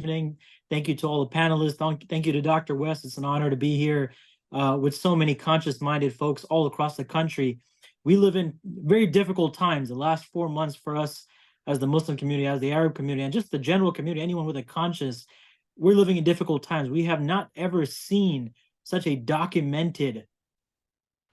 evening. Thank you to all the panelists. Thank you to Dr. West. It's an honor to be here with so many conscious-minded folks all across the country. We live in very difficult times. The last 4 months for us as the Muslim community, as the Arab community, and just the general community, anyone with a conscience, we're living in difficult times. We have not ever seen such a documented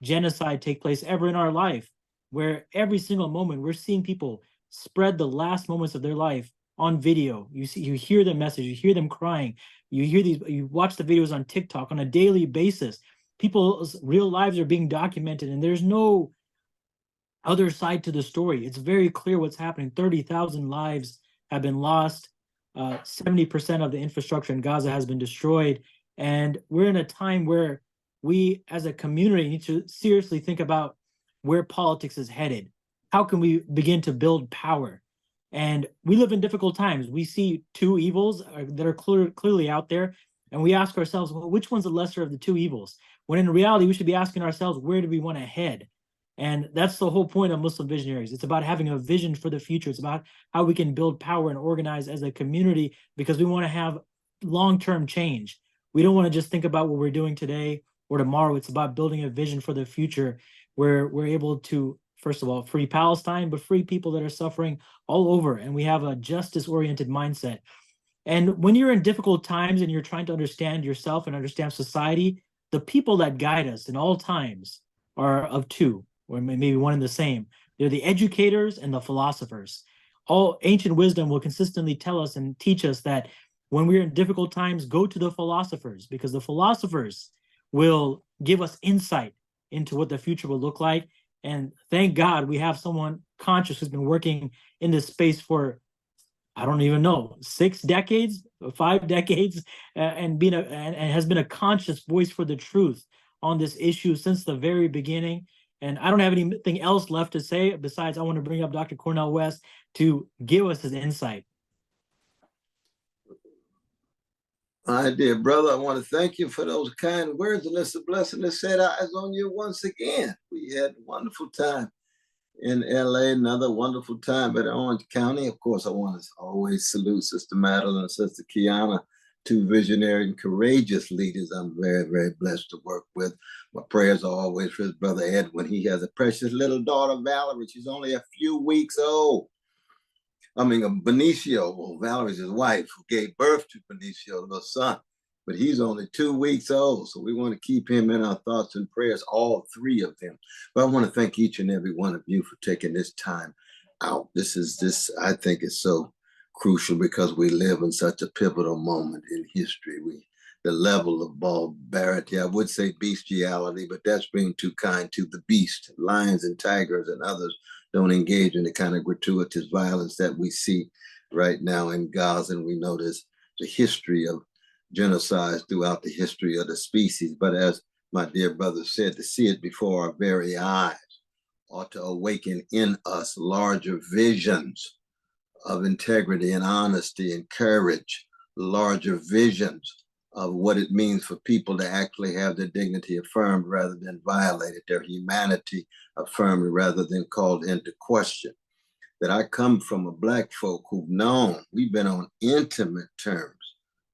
genocide take place ever in our life, where every single moment we're seeing people spread the last moments of their life on video. You hear the message, you hear them crying, you watch the videos on TikTok on a daily basis. People's real lives are being documented, and there's no other side to the story. It's very clear what's happening. 30,000 lives have been lost. 70% of the infrastructure in Gaza has been destroyed. And we're in a time where we as a community need to seriously think about where politics is headed. How can we begin to build power? And we live in difficult times. We see two evils that are clearly out there, and we ask ourselves, well, which one's the lesser of the two evils? When in reality, we should be asking ourselves, where do we want to head? And that's the whole point of Muslim Visionaries. It's about having a vision for the future. It's about how we can build power and organize as a community, because we want to have long-term change. We don't want to just think about what we're doing today or tomorrow. It's about building a vision for the future where we're able to, first of all, free Palestine, but free people that are suffering all over. And we have a justice-oriented mindset. And when you're in difficult times and you're trying to understand yourself and understand society, the people that guide us in all times are of two, or maybe one and the same. They're the educators and the philosophers. All ancient wisdom will consistently tell us and teach us that when we're in difficult times, go to the philosophers, because the philosophers will give us insight into what the future will look like. And thank God we have someone conscious who's been working in this space for, I don't even know, 6 decades, 5 decades, and has been a conscious voice for the truth on this issue since the very beginning. And I don't have anything else left to say besides I want to bring up Dr. Cornel West to give us his insight. My dear brother, I want to thank you for those kind words, and it's a blessing to set eyes on you once again. We had a wonderful time in LA, another wonderful time at Orange County. Of course, I want to always salute Sister Madeline and Sister Kiana, two visionary and courageous leaders I'm very, very blessed to work with. My prayers are always for his brother Edwin. He has a precious little daughter, Valerie. She's only a few weeks old. Benicio, Valerie's his wife, who gave birth to Benicio, little son, but he's only 2 weeks old. So we want to keep him in our thoughts and prayers, all three of them. But I want to thank each and every one of you for taking this time out. This I think is so crucial, because we live in such a pivotal moment in history. The level of barbarity, I would say bestiality, but that's being too kind to the beast. Lions and tigers and others don't engage in the kind of gratuitous violence that we see right now in Gaza. And we know there's the history of genocides throughout the history of the species. But as my dear brother said, to see it before our very eyes ought to awaken in us larger visions of integrity and honesty and courage, larger visions of what it means for people to actually have their dignity affirmed rather than violated, their humanity affirmed rather than called into question. That I come from a Black folk who've known, we've been on intimate terms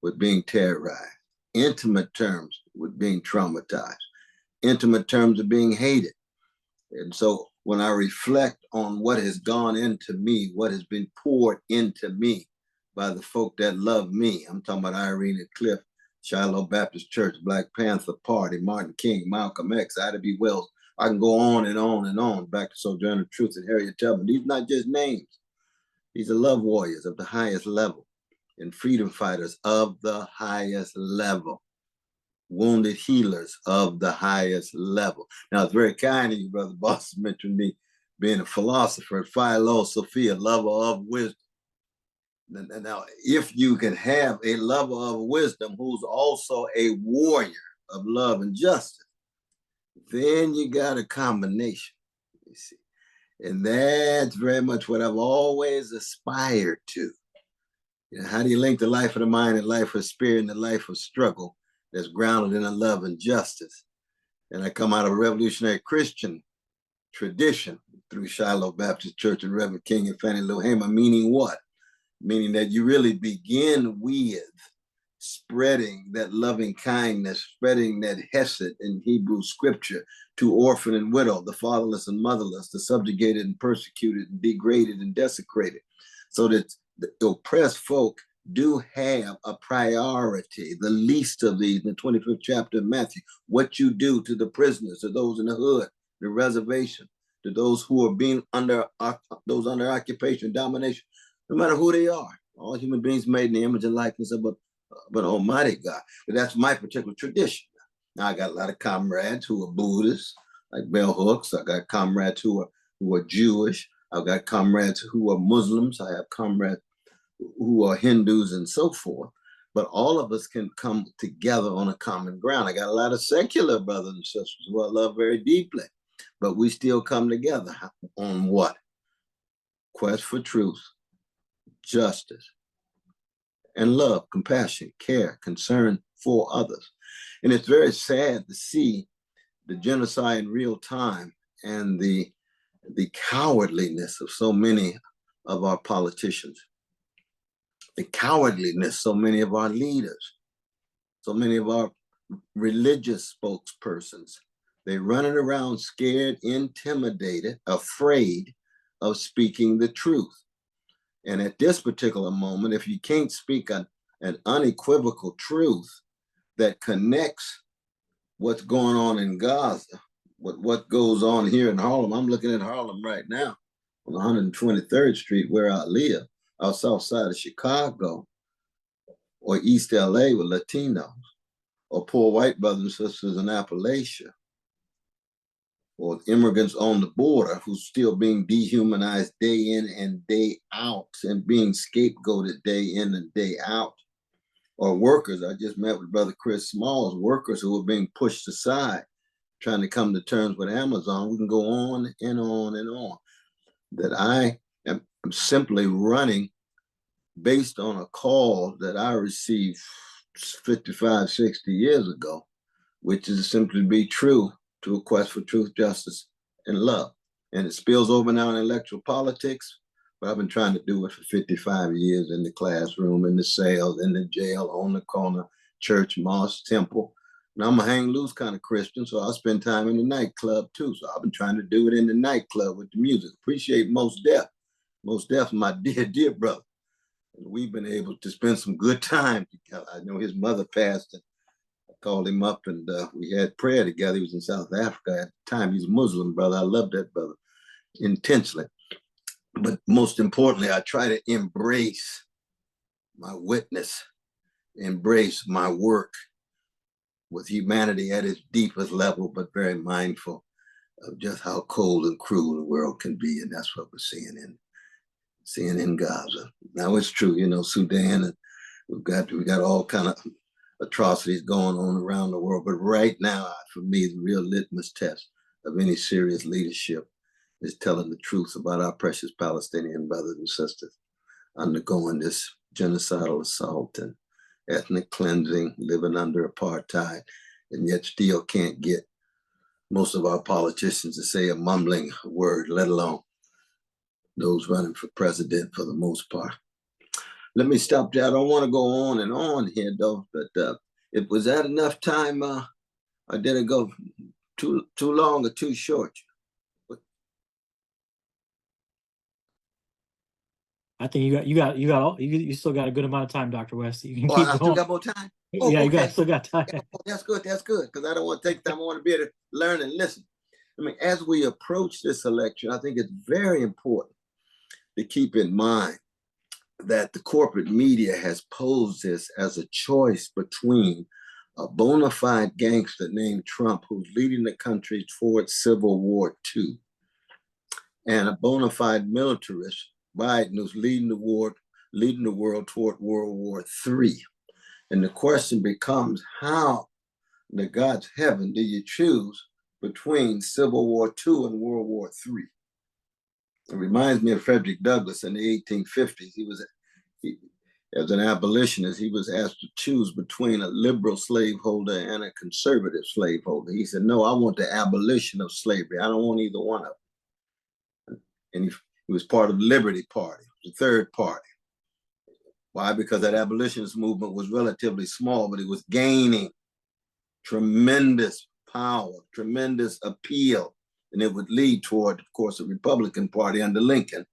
with being terrorized, intimate terms with being traumatized, intimate terms of being hated. And so when I reflect on what has gone into me, what has been poured into me by the folk that love me, I'm talking about Irene and Cliff, Shiloh Baptist Church, Black Panther Party, Martin King, Malcolm X, Ida B. Wells. I can go on and on and on, back to Sojourner Truth and Harriet Tubman. These are not just names. These are love warriors of the highest level and freedom fighters of the highest level, wounded healers of the highest level. Now, it's very kind of you, Brother Boss, mentioned me being a philosopher, Philo Sophia, lover of wisdom. Now, if you can have a lover of wisdom who's also a warrior of love and justice, then you got a combination, you see. And that's very much what I've always aspired to. You know, how do you link the life of the mind and life of spirit and the life of struggle that's grounded in a love and justice? And I come out of a revolutionary Christian tradition through Shiloh Baptist Church and Reverend King and Fannie Lou Hamer, meaning what? meaning that you really begin with spreading that loving kindness, spreading that hesed in Hebrew scripture to orphan and widow, the fatherless and motherless, the subjugated and persecuted and degraded and desecrated, so that the oppressed folk do have a priority, the least of these in the 25th chapter of Matthew. What you do to the prisoners, to those in the hood, the reservation, to those who are being under occupation, domination, no matter who they are. All human beings made in the image and likeness of an almighty God. But that's my particular tradition. Now I got a lot of comrades who are Buddhists, like bell hooks. I got comrades who are Jewish. I've got comrades who are Muslims. I have comrades who are Hindus and so forth. But all of us can come together on a common ground. I got a lot of secular brothers and sisters who I love very deeply, but we still come together on what? Quest for truth, justice, and love, compassion, care, concern for others. And it's very sad to see the genocide in real time and the cowardliness of so many of our politicians, the cowardliness so many of our leaders, so many of our religious spokespersons. They're running around scared, intimidated, afraid of speaking the truth. And at this particular moment, if you can't speak an unequivocal truth that connects what's going on in Gaza, what goes on here in Harlem. I'm looking at Harlem right now on 123rd Street where I live, out south side of Chicago, or East LA with Latinos, or poor white brothers and sisters in Appalachia, or immigrants on the border who's still being dehumanized day in and day out and being scapegoated day in and day out, or workers. I just met with Brother Chris Smalls, workers who are being pushed aside, trying to come to terms with Amazon. We can go on and on and on. That I am simply running based on a call that I received 55, 60 years ago, which is simply to be true to a quest for truth, justice, and love. And it spills over now in electoral politics, but I've been trying to do it for 55 years in the classroom, in the cells, in the jail, on the corner, church, mosque, temple. And I'm a hang loose kind of Christian, so I spend time in the nightclub too. So I've been trying to do it in the nightclub with the music. Appreciate Most Def. Most Def, my dear, dear brother. And we've been able to spend some good time together. I know his mother passed, and I called him up, and we had prayer together. He was in South Africa at the time. He's a Muslim brother. I love that brother intensely. But most importantly, I try to embrace my witness, embrace my work with humanity at its deepest level, but very mindful of just how cold and cruel the world can be. And that's what we're seeing in Gaza. Now it's true, you know, Sudan, and we got all kind of atrocities going on around the world. But right now, for me, the real litmus test of any serious leadership is telling the truth about our precious Palestinian brothers and sisters undergoing this genocidal assault and ethnic cleansing, living under apartheid, and yet still can't get most of our politicians to say a mumbling word, let alone those running for president for the most part. Let me stop there. I don't want to go on and on here, though, but was that enough time, or did it go too long or too short? I think you still got a good amount of time, Dr. West. You can keep I going. still got more time? Oh, yeah, okay. Still got time. That's good, because I don't want to take time. I want to be able to learn and listen. I mean, as we approach this election, I think it's very important to keep in mind that the corporate media has posed this as a choice between a bona fide gangster named Trump, who's leading the country towards Civil War II, and a bona fide militarist, Biden, who's leading the world toward World War III. And the question becomes, how in God's heaven do you choose between Civil War II and World War III? It reminds me of Frederick Douglass in the 1850s. As an abolitionist, he was asked to choose between a liberal slaveholder and a conservative slaveholder. He said, no, I want the abolition of slavery. I don't want either one of them. And he was part of the Liberty Party, the third party. Why? Because that abolitionist movement was relatively small, but it was gaining tremendous power, tremendous appeal, and it would lead toward, of course, the Republican Party under Lincoln,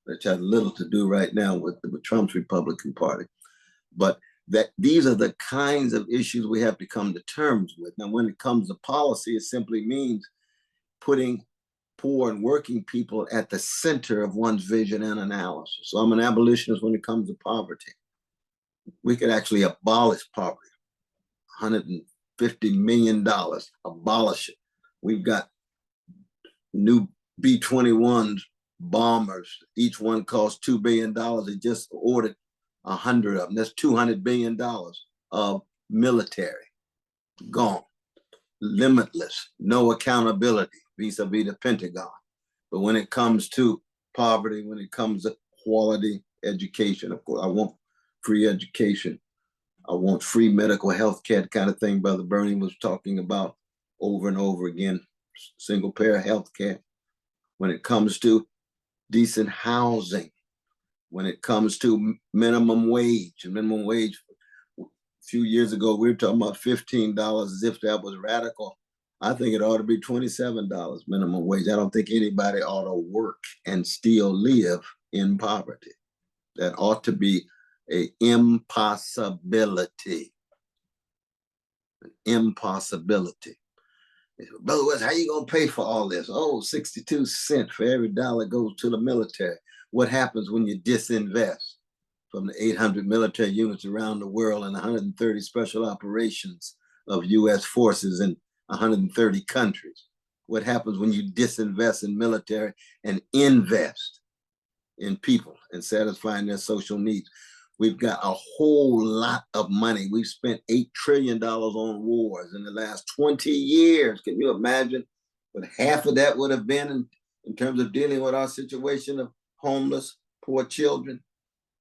which has little to do right now with Trump's Republican Party. But that these are the kinds of issues we have to come to terms with. Now, when it comes to policy, it simply means putting poor and working people at the center of one's vision and analysis. So I'm an abolitionist when it comes to poverty. We could actually abolish poverty. $150 million, abolish it. We've got new B-21 bombers. Each one costs $2 billion. They just ordered 100 of them. That's $200 billion of military gone. Limitless, no accountability vis-a-vis the Pentagon. But when it comes to poverty, when it comes to quality education, of course, I want free education. I want free medical health care, kind of thing Brother Bernie was talking about over and over again, single payer health care. When it comes to decent housing, when it comes to minimum wage, a few years ago, we were talking about $15 as if that was radical. I think it ought to be $27 minimum wage. I don't think anybody ought to work and still live in poverty. That ought to be an impossibility. An impossibility. Brother West, how you gonna pay for all this? Oh, 62 cents for every dollar goes to the military. What happens when you disinvest from the 800 military units around the world and 130 special operations of U.S. forces in 130 countries? What happens when you disinvest in military and invest in people and satisfying their social needs? We've got a whole lot of money. We've spent $8 trillion on wars in the last 20 years. Can you imagine what half of that would have been in terms of dealing with our situation of homeless, poor children?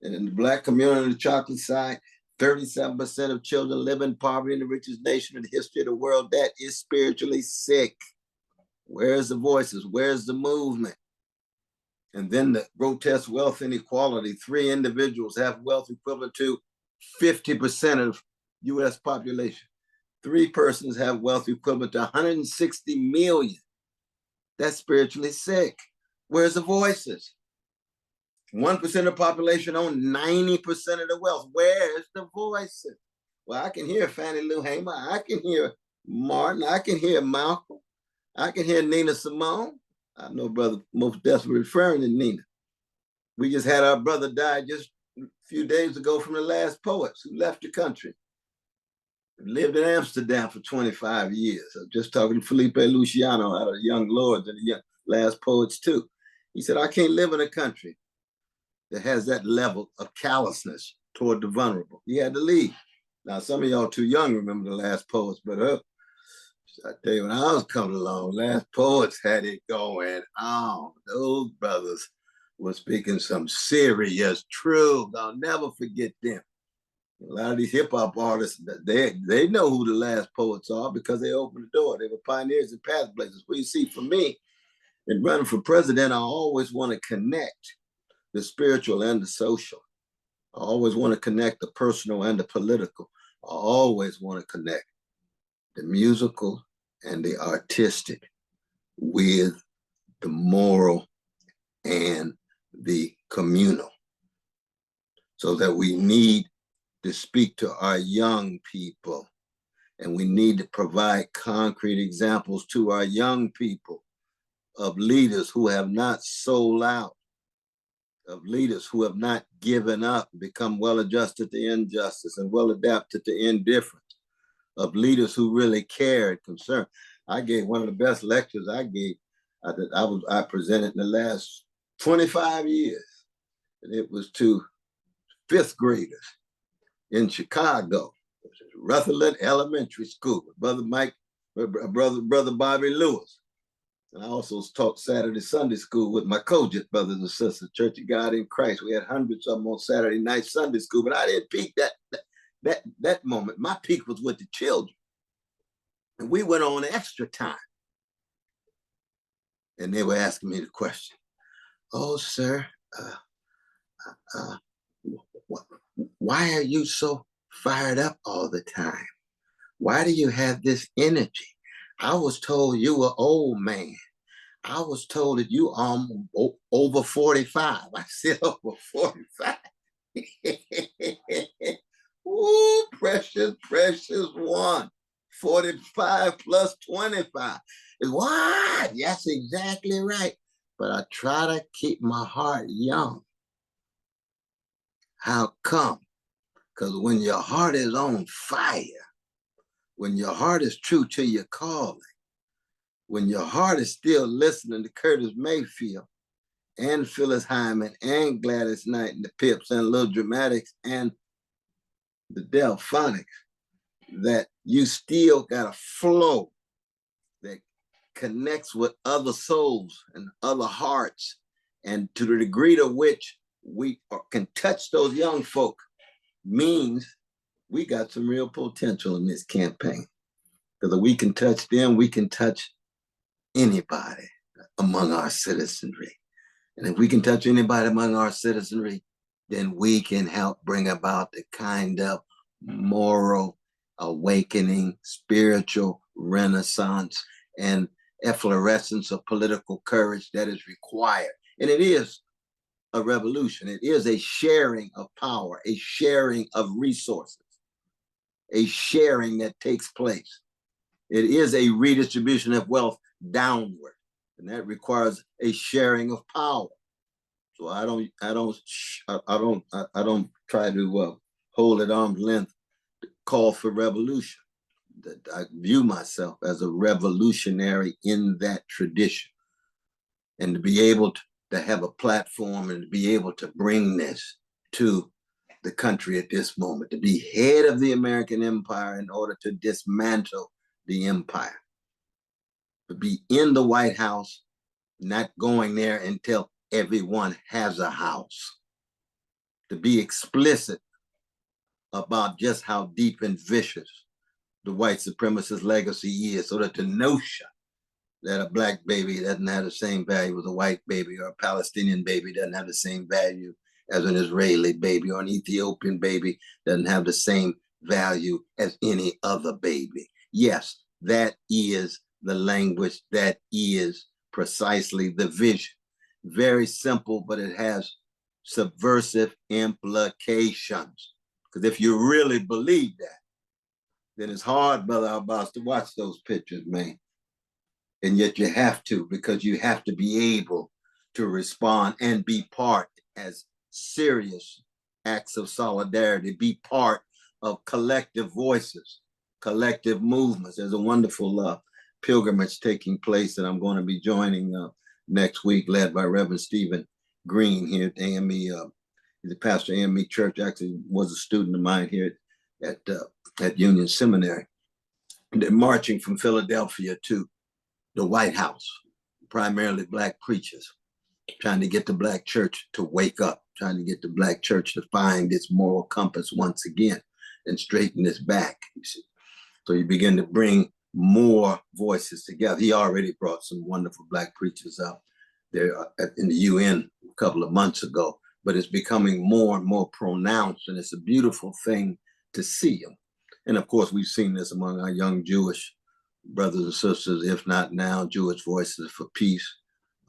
And in the Black community on the chocolate side, 37% of children live in poverty in the richest nation in the history of the world. That is spiritually sick. Where's the voices? Where's the movement? And then the grotesque wealth inequality. 3 individuals have wealth equivalent to 50% of US population. 3 persons have wealth equivalent to 160 million. That's spiritually sick. Where's the voices? 1% of the population own 90% of the wealth. Where's the voices? Well, I can hear Fannie Lou Hamer. I can hear Martin. I can hear Malcolm. I can hear Nina Simone. I know brother most desperately referring to Nina. We just had our brother die just a few days ago from the last poets who left the country. Lived in Amsterdam for 25 years. I was just talking to Felipe Luciano out of the Young Lords and the Young Last Poets too. He said, I can't live in a country that has that level of callousness toward the vulnerable. He had to leave. Now, some of y'all too young remember the Last Poets, but I tell you, when I was coming along, Last Poets had it going on. Those brothers were speaking some serious truth. I'll never forget them. A lot of these hip hop artists, they know who the Last Poets are because they opened the door. They were pioneers and path blazers. Well, you see, for me, in running for president, I always want to connect the spiritual and the social. I always want to connect the personal and the political. I always want to connect the musical and the artistic with the moral and the communal. So that we need to speak to our young people, and we need to provide concrete examples to our young people of leaders who have not sold out, of leaders who have not given up, become well-adjusted to injustice and well-adapted to indifference, of leaders who really care and concern. I gave one of the best lectures I presented in the last 25 years, and it was to 5th graders in Chicago, Rutherland Elementary School, Brother Bobby Lewis. And I also taught Saturday Sunday school with my Kojic brothers and sisters, Church of God in Christ. We had hundreds of them on Saturday night Sunday school, but I didn't peak that moment. My peak was with the children. And we went on extra time. And they were asking me the question, oh, sir, Why are you so fired up all the time? Why do you have this energy? I was told you were old man. I was told that you over 45. I said over 45. Ooh, precious, precious one. 45 plus 25 is what? That's exactly right. But I try to keep my heart young. How come? Because when your heart is on fire, when your heart is true to your calling, when your heart is still listening to Curtis Mayfield and Phyllis Hyman and Gladys Knight and the Pips and Little Dramatics and the Delphonics, that you still got a flow that connects with other souls and other hearts, and to the degree to which we can touch those young folk means we got some real potential in this campaign. Because if we can touch them, we can touch anybody among our citizenry. And if we can touch anybody among our citizenry, then we can help bring about the kind of moral awakening, spiritual renaissance, and efflorescence of political courage that is required. And it is a revolution. It is a sharing of power, a sharing of resources, a sharing that takes place. It is a redistribution of wealth downward, and that requires a sharing of power. So I don't try to hold at arm's length call for revolution. That I view myself as a revolutionary in that tradition, and to be able to have a platform and to be able to bring this to the country at this moment, to be head of the American empire in order to dismantle the empire, to be in the White House, not going there until everyone has a house, to be explicit about just how deep and vicious the white supremacist legacy is, so that the notion that a black baby doesn't have the same value as a white baby, or a Palestinian baby doesn't have the same value as an Israeli baby, or an Ethiopian baby doesn't have the same value as any other baby. Yes, that is the language, that is precisely the vision. Very simple, but it has subversive implications. Because if you really believe that, then it's hard, Brother Abbas, to watch those pictures, man. And yet you have to, because you have to be able to respond and be part as serious acts of solidarity, be part of collective voices, collective movements. There's a wonderful pilgrimage taking place that I'm going to be joining next week, led by Reverend Stephen Green here at AME. He's a pastor at AME Church, actually was a student of mine here at Union Seminary. And they're marching from Philadelphia to the White House, primarily Black preachers, trying to get the Black church to wake up, trying to get the Black church to find its moral compass once again and straighten its back. You see. So you begin to bring more voices together. He already brought some wonderful Black preachers up there in the UN a couple of months ago, but it's becoming more and more pronounced, and it's a beautiful thing to see them. And of course, we've seen this among our young Jewish brothers and sisters, if not now, Jewish Voices for Peace.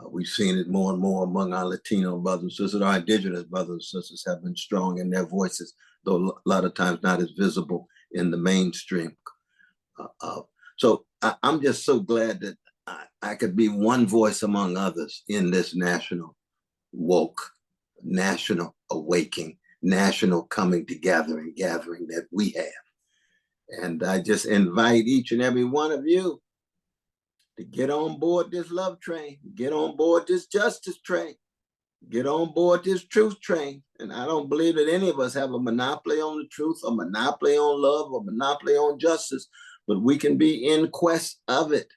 We've seen it more and more among our Latino brothers and sisters. Our indigenous brothers and sisters have been strong in their voices, though a lot of times not as visible in the mainstream. So I'm just so glad that I could be one voice among others in this national woke, national awakening, national coming together and gathering that we have. And I just invite each and every one of you to get on board this love train, get on board this justice train, get on board this truth train. And I don't believe that any of us have a monopoly on the truth, a monopoly on love, or monopoly on justice, but we can be in quest of it.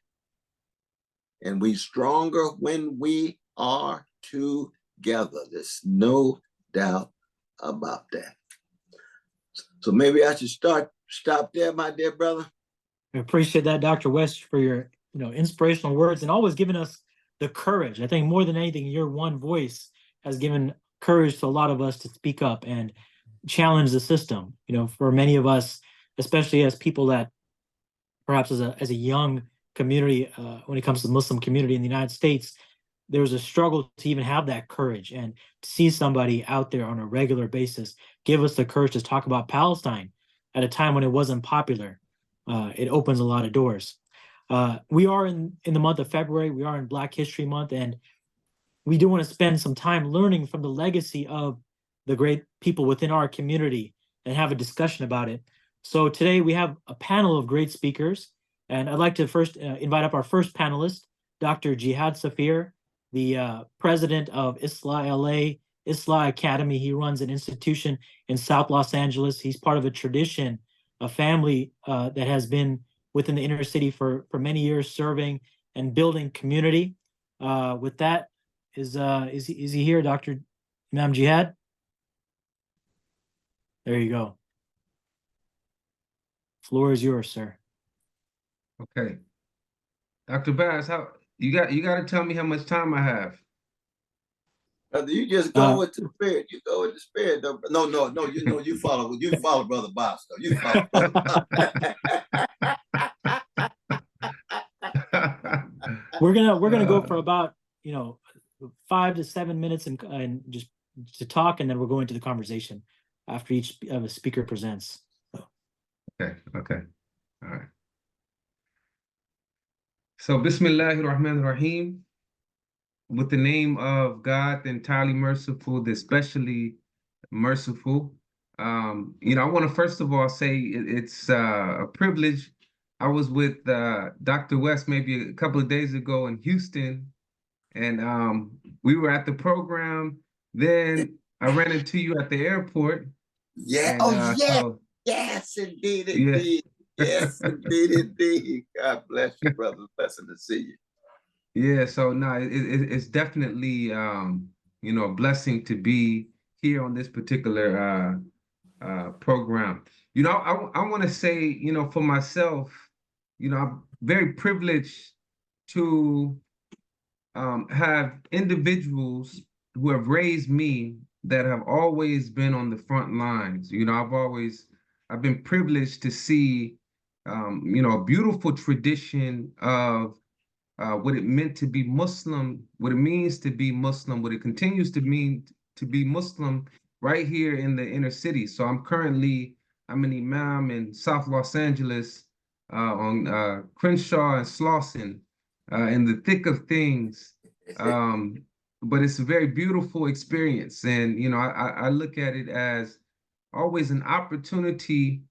And we're stronger when we are together. There's no doubt about that. So maybe I should stop there, my dear brother. I appreciate that, Dr. West, for your inspirational words and always giving us the courage. I think more than anything, your one voice has given courage to a lot of us to speak up. And challenge the system. You know, for many of us, especially as people that perhaps as a young community, when it comes to the Muslim community in the United States, there's a struggle to even have that courage, and to see somebody out there on a regular basis give us the courage to talk about Palestine at a time when it wasn't popular. It opens a lot of doors. We are in the month of February. We are in Black History Month, and we do want to spend some time learning from the legacy of the great people within our community and have a discussion about it. So today we have a panel of great speakers, and I'd like to first invite up our first panelist, Dr. Jihad Saafir, the president of Islah LA, Islah Academy. He runs an institution in South Los Angeles. He's part of a tradition, a family that has been within the inner city for many years, serving and building community. With that, is he here, Dr. Imam Jihad? There you go. Floor is yours, sir. Okay. Dr. Bass, how you got to tell me how much time I have. Brother, you just go with the spirit. You go with the spirit. No, you know, you follow Brother Bass, though. You follow Brother We're gonna go for about 5 to 7 minutes and just to talk, and then we'll go into the conversation after each of the speaker presents. So. Okay. All right. So, Bismillahir Rahmanir Rahim, with the name of God, the entirely merciful, the especially merciful. I want to first of all say it's a privilege. I was with Dr. West maybe a couple of days ago in Houston, and we were at the program. Then I ran into you at the airport. Yeah. And, Yes, indeed. Yes, indeed. God bless you, brother. Blessing to see you. Yeah. So no, it's definitely a blessing to be here on this particular program. I want to say, for myself, I'm very privileged to have individuals who have raised me that have always been on the front lines. I've been privileged to see, a beautiful tradition of what it meant to be Muslim, what it means to be Muslim, what it continues to mean to be Muslim right here in the inner city. So I'm an imam in South Los Angeles on Crenshaw and Slauson, in the thick of things. But it's a very beautiful experience. And, I look at it as always an opportunity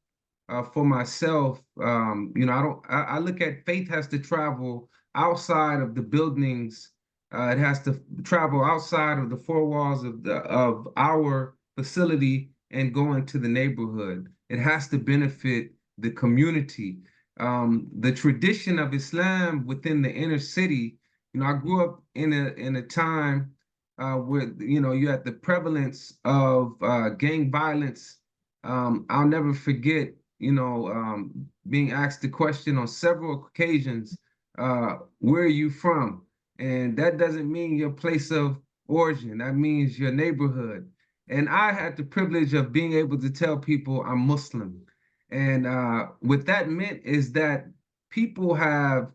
for myself. I look at faith has to travel outside of the buildings. It has to travel outside of the four walls of our facility and go into the neighborhood. It has to benefit the community. The tradition of Islam within the inner city. I grew up in a time where you had the prevalence of gang violence. I'll never forget, being asked the question on several occasions, where are you from? And that doesn't mean your place of origin. That means your neighborhood. And I had the privilege of being able to tell people I'm Muslim. And what that meant is that people have,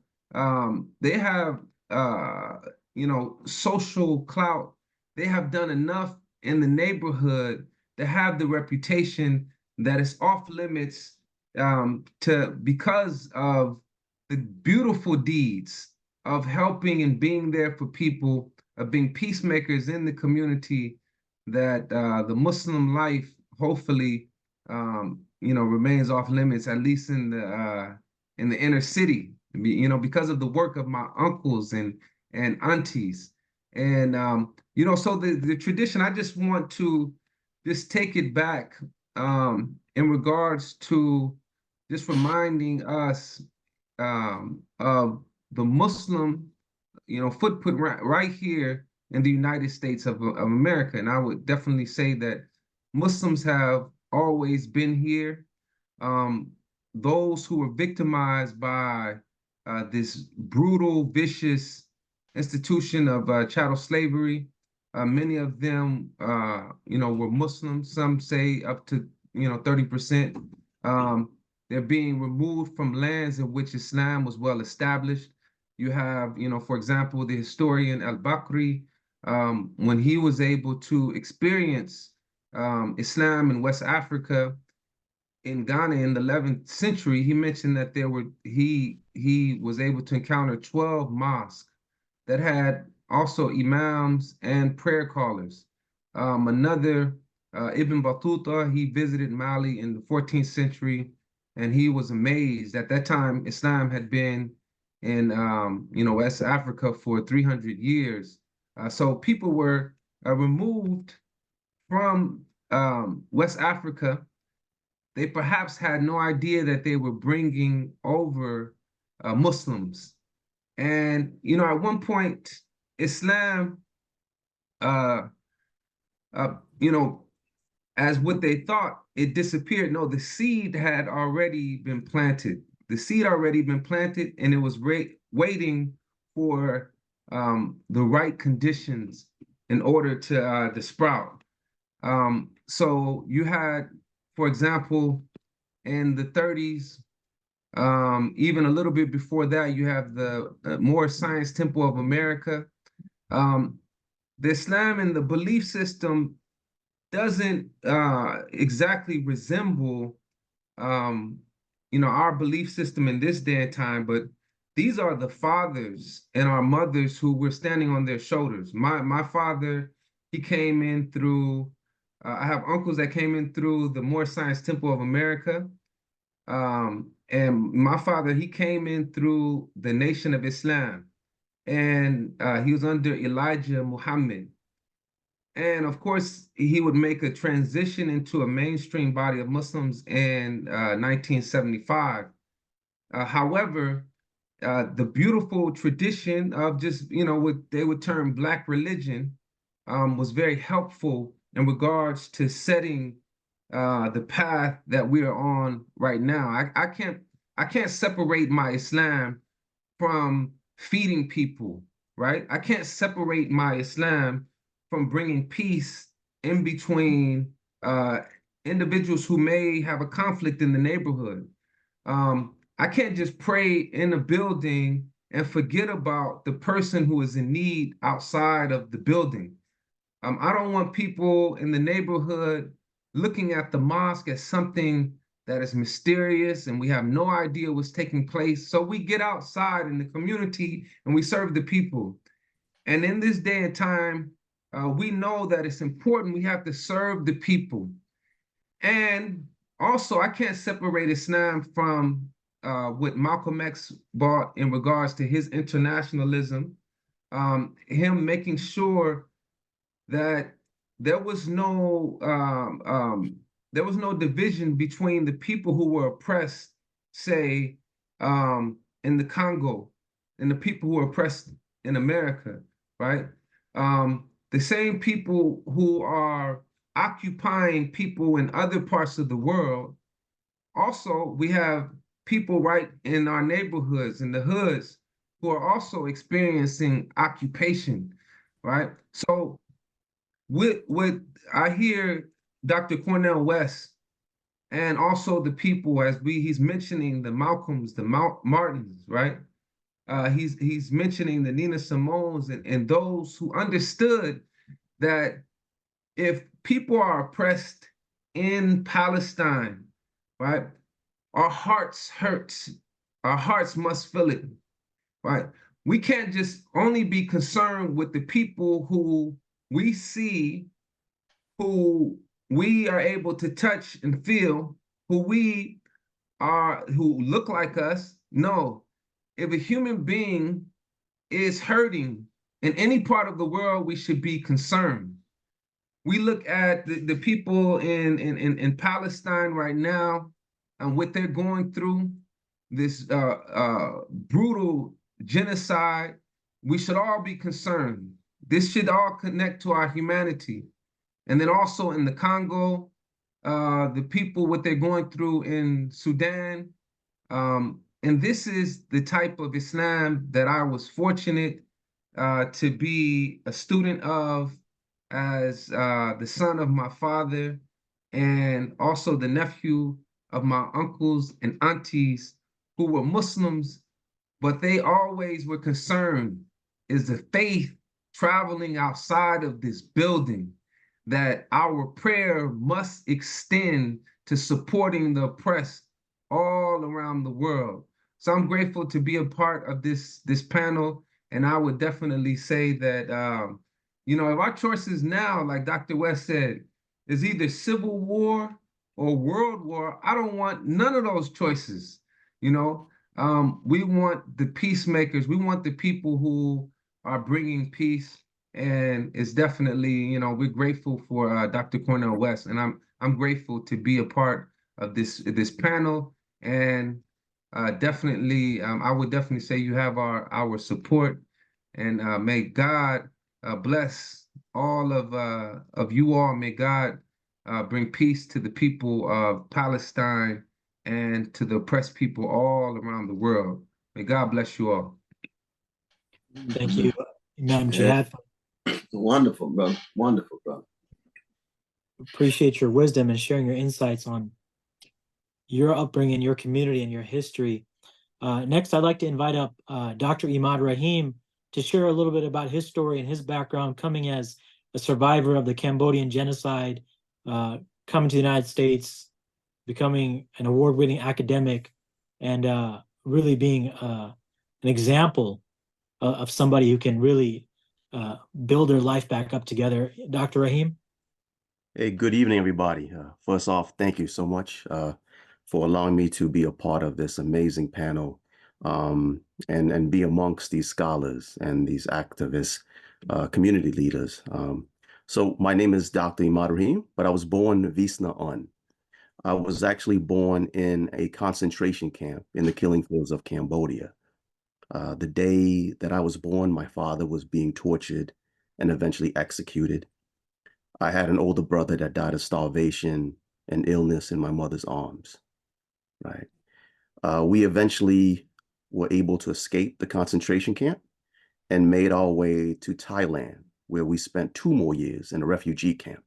social clout. They have done enough in the neighborhood to have the reputation that is off limits because of the beautiful deeds of helping and being there for people, of being peacemakers in the community, that the Muslim life hopefully remains off limits, at least in the inner city, because of the work of my uncles and aunties. And so the tradition, I just want to just take it back in regards to just reminding us of the Muslim, footprint right here in the United States of America. And I would definitely say that Muslims have always been here. Those who were victimized by this brutal, vicious institution of chattel slavery, Many of them, were Muslims. Some say up to, 30%. They're being removed from lands in which Islam was well established. You have, for example, the historian al-Bakri, when he was able to experience Islam in West Africa, in Ghana in the 11th century, he mentioned that he was able to encounter 12 mosques that had also imams and prayer callers. Another, Ibn Battuta, he visited Mali in the 14th century, and he was amazed. At that time, Islam had been in West Africa for 300 years. So people were removed from West Africa. They perhaps had no idea that they were bringing over Muslims. And, at one point, Islam, uh, uh, you know, as what they thought, it disappeared. No, the seed had already been planted. The seed already been planted, and it was waiting for the right conditions in order to sprout. So you had, for example, in the 30s, even a little bit before that, you have the Moorish Science Temple of America. The Islam and the belief system doesn't exactly resemble, our belief system in this day and time, but these are the fathers and our mothers who were standing on their shoulders. My father, he came in through, I have uncles that came in through the Moorish Science Temple of America. And my father, he came in through the Nation of Islam, and he was under Elijah Muhammad. And of course, he would make a transition into a mainstream body of Muslims in 1975. However, the beautiful tradition of just, what they would term Black religion was very helpful in regards to setting the path that we are on right now. I can't separate my Islam from feeding people, right? I can't separate my Islam from bringing peace in between individuals who may have a conflict in the neighborhood. I can't just pray in a building and forget about the person who is in need outside of the building. I don't want people in the neighborhood looking at the mosque as something that is mysterious and we have no idea what's taking place. So we get outside in the community and we serve the people. And in this day and time, we know that it's important. We have to serve the people. And also, I can't separate Islam from what Malcolm X brought in regards to his internationalism, him making sure that there was no division between the people who were oppressed, say, in the Congo, and the people who were oppressed in America, right? The same people who are occupying people in other parts of the world. Also, we have people right in our neighborhoods, in the hoods, who are also experiencing occupation, right? So what I hear Dr. Cornel West and also the people, as he's mentioning the Malcolms, the Martins, right? He's mentioning the Nina Simones and those who understood that if people are oppressed in Palestine, right, our hearts hurts, our hearts must feel it, right? We can't just only be concerned with the people who we see, who we are able to touch and feel, who look like us. No, if a human being is hurting in any part of the world, we should be concerned. We look at the people in Palestine right now and what they're going through, this brutal genocide. We should all be concerned. This should all connect to our humanity. And then also in the Congo, the people, what they're going through in Sudan. And this is the type of Islam that I was fortunate to be a student of as the son of my father and also the nephew of my uncles and aunties who were Muslims, but they always were concerned, is the faith traveling outside of this building, that our prayer must extend to supporting the oppressed all around the world. So I'm grateful to be a part of this panel, and I would definitely say that if our choices now, like Dr. West said, is either civil war or world war, I don't want none of those choices. You know, we want the peacemakers. We want the people who are bringing peace. And it's definitely, we're grateful for Dr. Cornel West, and I'm grateful to be a part of this panel. And definitely, I would definitely say you have our support, and may God bless all of you all. May God bring peace to the people of Palestine and to the oppressed people all around the world. May God bless you all. Thank you, Imam Yeah. Jihad. Wonderful, brother. Wonderful, brother. Appreciate your wisdom and sharing your insights on your upbringing, your community, and your history. Next, I'd like to invite up Dr. Emad Rahim to share a little bit about his story and his background coming as a survivor of the Cambodian genocide, coming to the United States, becoming an award-winning academic, and really being an example of somebody who can really build their life back up together. Dr. Rahim? Hey, good evening, everybody. First off, thank you so much for allowing me to be a part of this amazing panel and be amongst these scholars and these activists, community leaders. So my name is Dr. Emad Rahim, but I was born Visna Un. I was actually born in a concentration camp in the killing fields of Cambodia. The day that I was born, my father was being tortured and eventually executed. I had an older brother that died of starvation and illness in my mother's arms, right? We eventually were able to escape the concentration camp and made our way to Thailand, where we spent 2 more years in a refugee camp.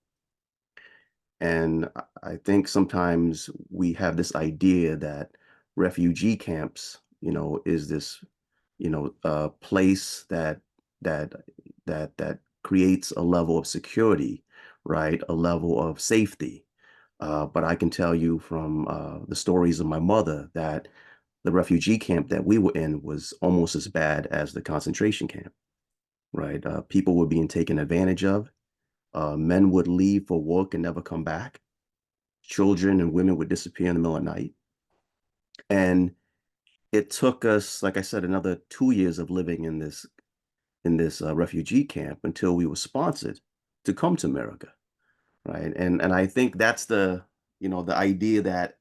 And I think sometimes we have this idea that refugee camps, is this, place that creates a level of security, right? A level of safety. But I can tell you from the stories of my mother that the refugee camp that we were in was almost as bad as the concentration camp, right? People were being taken advantage of. Men would leave for work and never come back. Children and women would disappear in the middle of the night. And it took us, like I said, another 2 years of living in this refugee camp until we were sponsored to come to America, right? And I think that's the idea that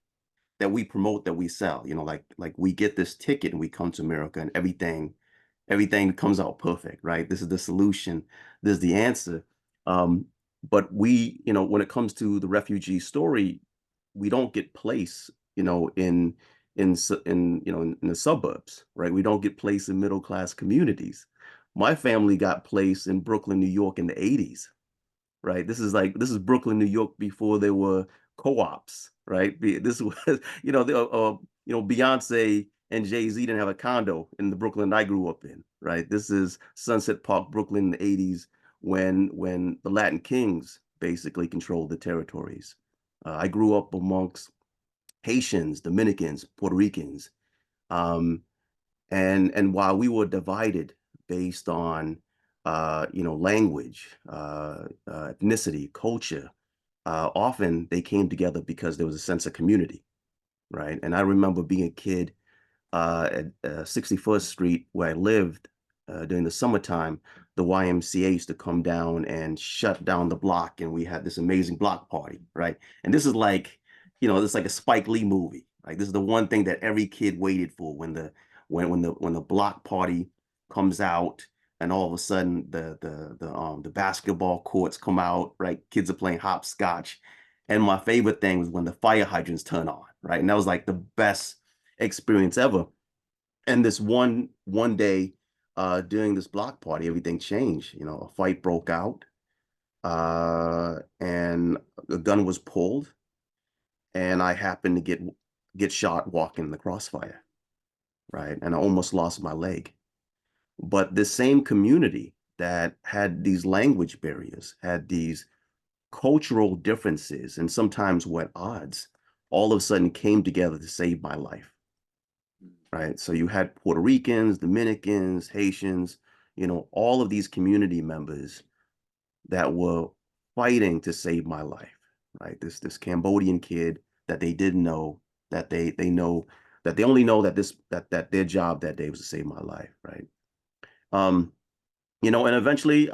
we promote, that we sell. Like we get this ticket and we come to America and everything comes out perfect, right? This is the solution. This is the answer. But we, when it comes to the refugee story, we don't get placed, in the suburbs, right? We don't get placed in middle class communities. My family got placed in Brooklyn, New York in the 80s, right? This is Brooklyn, New York before there were co-ops, right? This was, Beyonce and Jay-Z didn't have a condo in the Brooklyn I grew up in, right? This is Sunset Park, Brooklyn in the 80s when the Latin Kings basically controlled the territories. I grew up amongst Haitians, Dominicans, Puerto Ricans. And while we were divided based on language, ethnicity, culture, often they came together because there was a sense of community, right? And I remember being a kid at 61st Street where I lived during the summertime. The YMCA used to come down and shut down the block, and we had this amazing block party, right? And this is like, it's like a Spike Lee movie. Like this is the one thing that every kid waited for when the block party comes out, and all of a sudden the basketball courts come out, right? Kids are playing hopscotch. And my favorite thing was when the fire hydrants turn on, right? And that was like the best experience ever. And this one day during this block party, everything changed. A fight broke out. and a gun was pulled, and I happened to get shot walking in the crossfire, right? And I almost lost my leg. But this same community that had these language barriers, had these cultural differences, and sometimes were at odds, all of a sudden came together to save my life, right? So you had Puerto Ricans, Dominicans, Haitians, all of these community members that were fighting to save my life, right? This Cambodian kid that they didn't know, that they know, that they only know that their job that day was to save my life, right? And eventually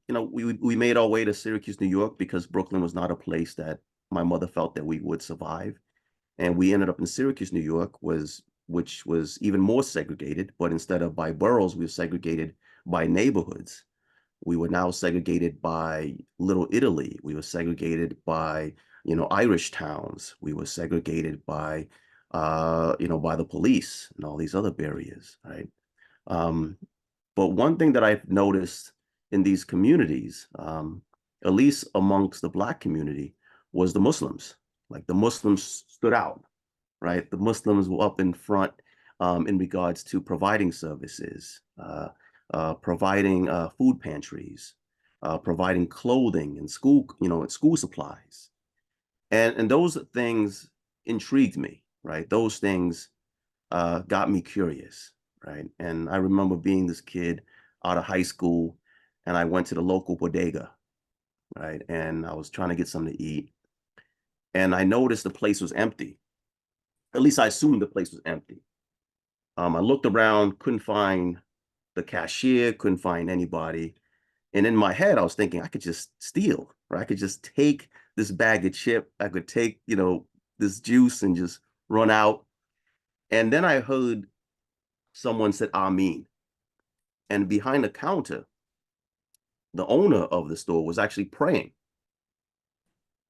we made our way to Syracuse, New York, because Brooklyn was not a place that my mother felt that we would survive. And we ended up in Syracuse, New York, which was even more segregated, but instead of by boroughs, we were segregated by neighborhoods. We were now segregated by Little Italy. We were segregated by, Irish towns. We were segregated by, by the police and all these other barriers, right? But one thing that I've noticed in these communities, at least amongst the Black community, was the Muslims. Like, the Muslims stood out, right? The Muslims were up in front in regards to providing services, providing food pantries, providing clothing and school supplies. And those things intrigued me, right? Those things got me curious, right? And I remember being this kid out of high school, and I went to the local bodega, right? And I was trying to get something to eat. And I noticed the place was empty. At least I assumed the place was empty. I looked around, couldn't find the cashier, couldn't find anybody. And in my head, I was thinking I could just steal, right? I could just take this bag of chip. I could take, this juice and just run out. And then I heard someone said, Amin. And behind the counter, the owner of the store was actually praying.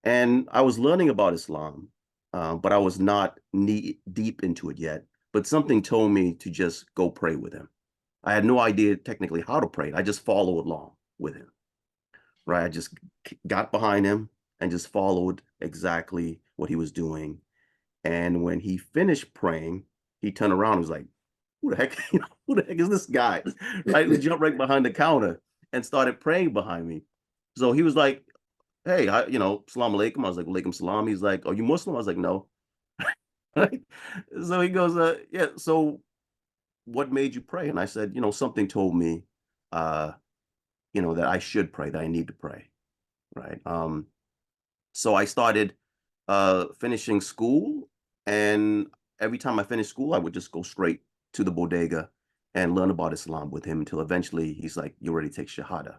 And I was learning about Islam, but I was not deep into it yet. But something told me to just go pray with him. I had no idea technically how to pray. I just followed along with him, right? I just got behind him and just followed exactly what he was doing. And when he finished praying, he turned around and was like, who the heck, who the heck is this guy? Right? He jumped right behind the counter and started praying behind me. So he was like, hey, Salaam alaikum. I was like, alaikum salam. He's like, are you Muslim? I was like, no. Right? So he goes, yeah, so what made you pray? And I said, something told me, that I should pray, that I need to pray, right? So I started finishing school, and every time I finished school, I would just go straight to the bodega and learn about Islam with him until eventually he's like, you ready to take Shahada?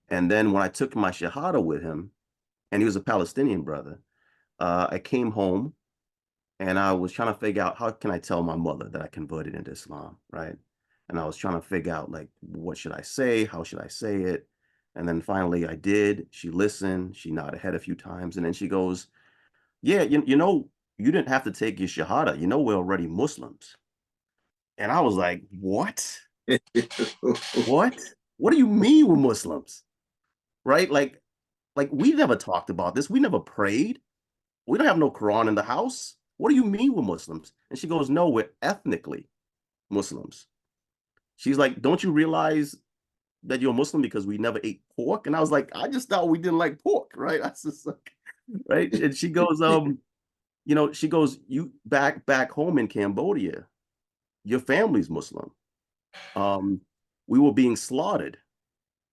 And then when I took my Shahada with him, and he was a Palestinian brother, I came home and I was trying to figure out, how can I tell my mother that I converted into Islam, right? And I was trying to figure out, like, what should I say? How should I say it? And then finally I did. She listened. She nodded her head a few times. And then she goes, yeah, you didn't have to take your Shahada. We're already Muslims. And I was like, what? What? What do you mean we're Muslims? Right? Like we never talked about this. We never prayed. We don't have no Quran in the house. What do you mean we're Muslims? And she goes, no, we're ethnically Muslims. She's like, don't you realize that you're a Muslim because we never ate pork? And I was like, I just thought we didn't like pork, right? I just like, right? And she goes, you back home in Cambodia, your family's Muslim. We were being slaughtered,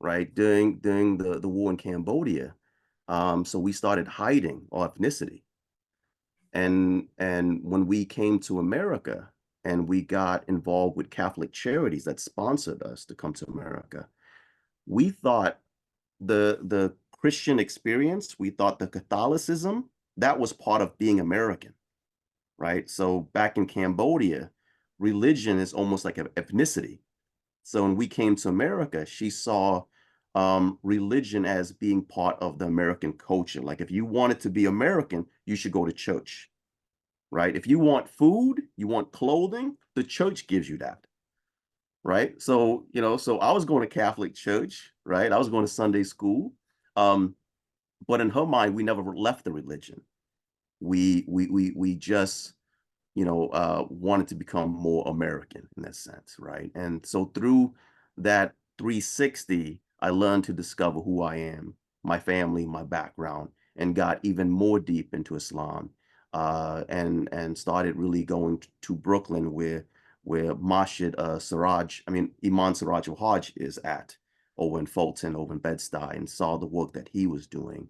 right, during the war in Cambodia. So we started hiding our ethnicity. And when we came to America and we got involved with Catholic charities that sponsored us to come to America, we thought the Christian experience, we thought the Catholicism, that was part of being American, right? So back in Cambodia, religion is almost like an ethnicity. So when we came to America, she saw religion as being part of the American culture. Like, if you wanted to be American, you should go to church, right? If you want food, you want clothing, the church gives you that, right? So, so I was going to Catholic church, right? I was going to Sunday school. But in her mind, we never left the religion. We just, wanted to become more American in that sense, right? And so through that 360, I learned to discover who I am, my family, my background, and got even more deep into Islam, and started really going to Brooklyn, where Masjid Imam Siraj al-Hajj is at, over in Fulton, over in Bed-Stuy, and saw the work that he was doing.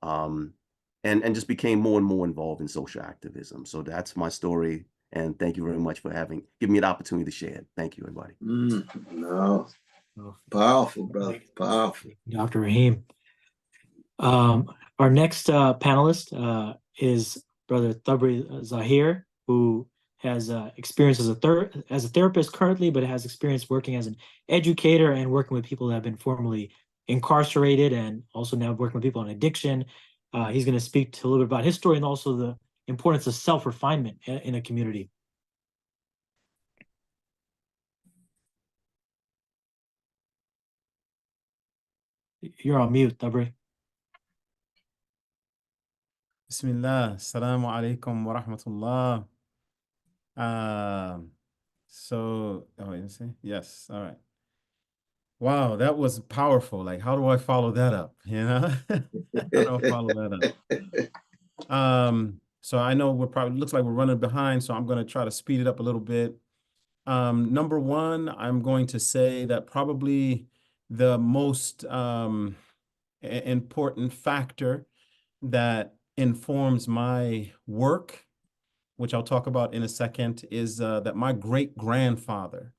And just became more and more involved in social activism. So that's my story. And thank you very much for giving me the opportunity to share it. Thank you, everybody. No, powerful, brother, powerful. Dr. Rahim. Our next panelist is Brother Tabari Zahir, who has experience as a therapist currently, but has experience working as an educator and working with people that have been formerly incarcerated, and also now working with people on addiction. He's going to speak a little bit about his story and also the importance of self-refinement in a community. You're on mute, Tabari. Bismillah, assalamu alaikum wa rahmatullah. Yes, all right. Wow, that was powerful. Like, how do I follow that up? How do I follow that up? So I know looks like we're running behind, so I'm going to try to speed it up a little bit. Number one, I'm going to say that probably the most important factor that informs my work, which I'll talk about in a second, is that my great-grandfather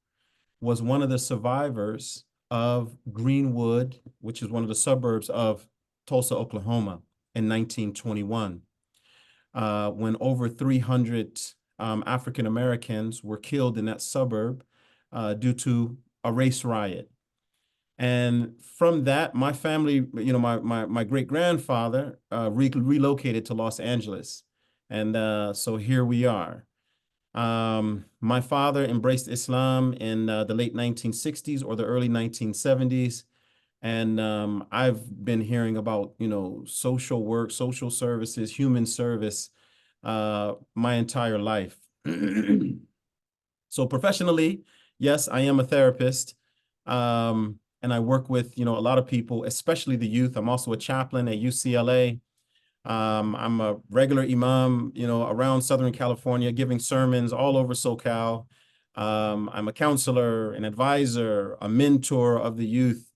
was one of the survivors of Greenwood, which is one of the suburbs of Tulsa, Oklahoma, in 1921, when over 300 African Americans were killed in that suburb due to a race riot. And from that, my family, my great-grandfather relocated to Los Angeles. And so here we are. My father embraced Islam in the late 1960s or the early 1970s. And I've been hearing about, social work, social services, human service my entire life. So professionally, yes, I am a therapist. And I work with, a lot of people, especially the youth. I'm also a chaplain at UCLA. I'm a regular imam, around Southern California, giving sermons all over SoCal. I'm a counselor, an advisor, a mentor of the youth,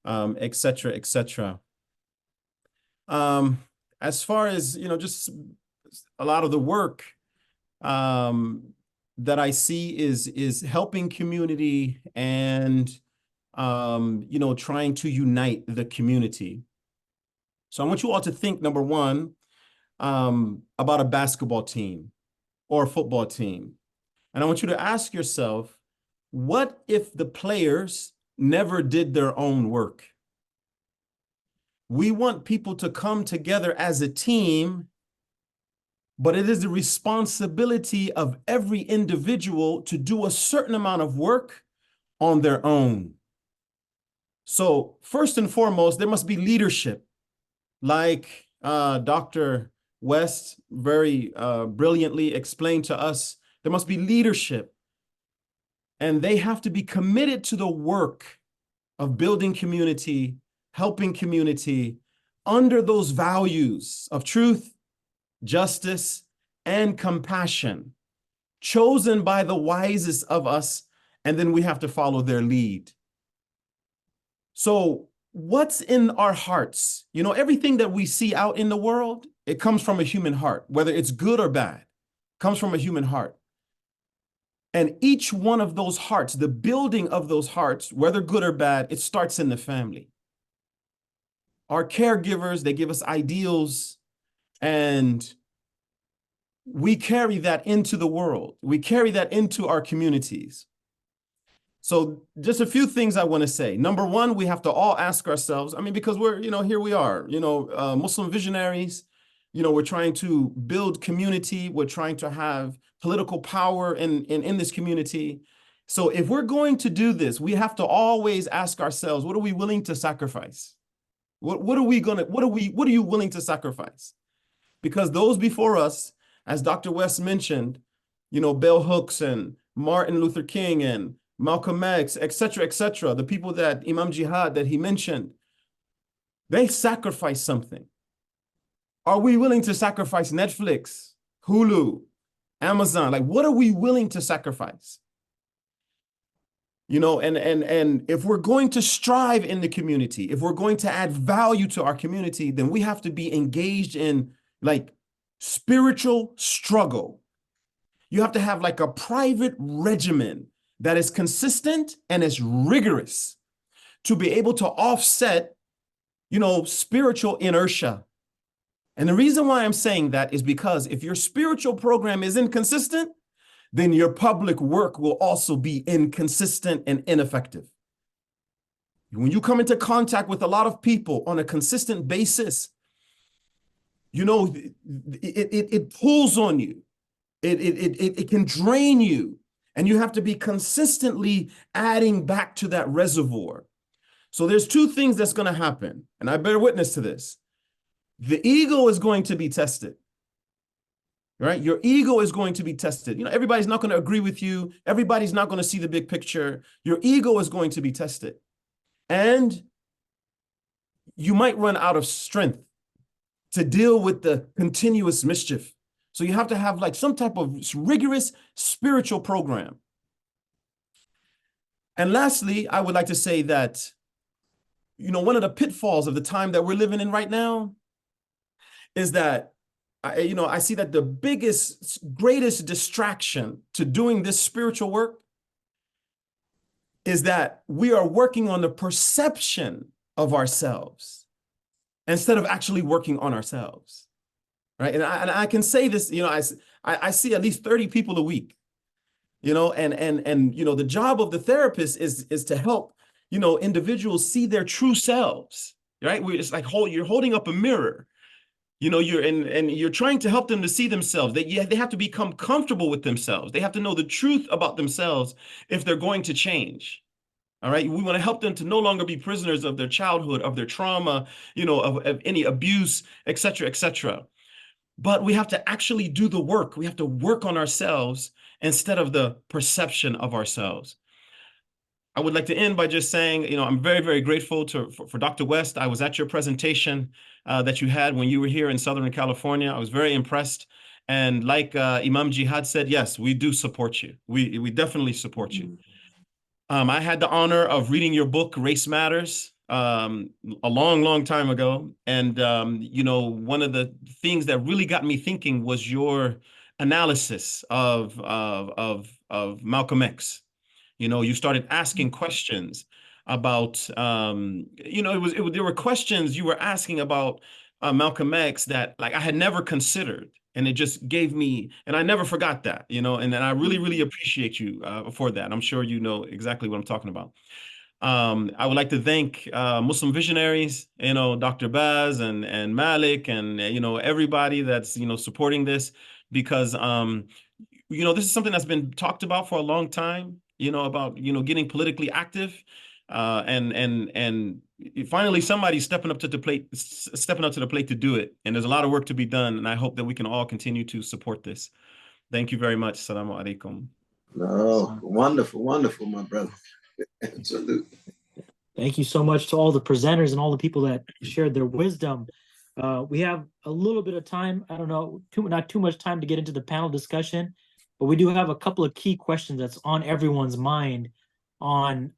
et cetera, et cetera. As far as, just a lot of the work that I see is helping community and trying to unite the community. So I want you all to think, number one, about a basketball team or a football team. And I want you to ask yourself, what if the players never did their own work? We want people to come together as a team, but it is the responsibility of every individual to do a certain amount of work on their own. So first and foremost, there must be leadership. Like Dr. West very brilliantly explained to us, there must be leadership. And they have to be committed to the work of building community, helping community under those values of truth, justice, and compassion, chosen by the wisest of us, and then we have to follow their lead. So what's in our hearts? Everything that we see out in the world, it comes from a human heart, whether it's good or bad, comes from a human heart. And each one of those hearts, the building of those hearts, whether good or bad, it starts in the family. Our caregivers, they give us ideals, and we carry that into the world. We carry that into our communities. So just a few things I want to say. Number one, we have to all ask ourselves, because we're, here we are, Muslim visionaries, we're trying to build community. We're trying to have political power in this community. So if we're going to do this, we have to always ask ourselves, what are we willing to sacrifice? What are you willing to sacrifice? Because those before us, as Dr. West mentioned, you know, Bell Hooks and Martin Luther King and Malcolm X, et cetera, the people that Imam Jihad that he mentioned, they sacrificed something. Are we willing to sacrifice Netflix, Hulu, Amazon? Like, what are we willing to sacrifice? You know, and if we're going to strive in the community, if we're going to add value to our community, then we have to be engaged in like spiritual struggle. You have to have like a private regimen that is consistent and is rigorous to be able to offset, you know, spiritual inertia. And the reason why I'm saying that is because if your spiritual program is inconsistent, then your public work will also be inconsistent and ineffective. When you come into contact with a lot of people on a consistent basis, you know, it pulls on you. It can drain you, and you have to be consistently adding back to that reservoir. So there's two things that's going to happen, and I bear witness to this. The ego is going to be tested. Right? Your ego is going to be tested. You know, everybody's not going to agree with you. Everybody's not going to see the big picture. Your ego is going to be tested. And you might run out of strength to deal with the continuous mischief. So you have to have like some type of rigorous spiritual program. And lastly, I would like to say that, you know, one of the pitfalls of the time that we're living in right now is that I see that the greatest distraction to doing this spiritual work is that we are working on the perception of ourselves instead of actually working on ourselves, right? And I can say this, you know, I see at least 30 people a week, you know, and you know, the job of the therapist is to help, you know, individuals see their true selves, right? It's like you're holding up a mirror. You know, you're trying to help them to see themselves. They have to become comfortable with themselves. They have to know the truth about themselves if they're going to change. All right. We want to help them to no longer be prisoners of their childhood, of their trauma, you know, of any abuse, et cetera, et cetera. But we have to actually do the work. We have to work on ourselves instead of the perception of ourselves. I would like to end by just saying, you know, I'm very, very grateful for Dr. West. I was at your presentation that you had when you were here in Southern California. I was very impressed. And like Imam Jihad said, yes, we do support you. We definitely support you. I had the honor of reading your book, Race Matters, a long, long time ago. And, you know, one of the things that really got me thinking was your analysis of Malcolm X. You know, you started asking questions about, you know, there were questions you were asking about Malcolm X that like I had never considered. And it just gave me, and I never forgot that, you know, and I really, really appreciate you for that. I'm sure you know exactly what I'm talking about. I would like to thank Muslim Visionaries, you know, Dr. Baz and Malik and, you know, everybody that's, you know, supporting this because, you know, this is something that's been talked about for a long time, you know, about, you know, getting politically active. And finally somebody's stepping up to the plate to do it. And there's a lot of work to be done. And I hope that we can all continue to support this. Thank you very much. Assalamu alaikum. Oh, wonderful, wonderful, my brother. Absolutely. Thank you so much to all the presenters and all the people that shared their wisdom. We have a little bit of time. I don't know, not too much time to get into the panel discussion, but we do have a couple of key questions that's on everyone's mind on,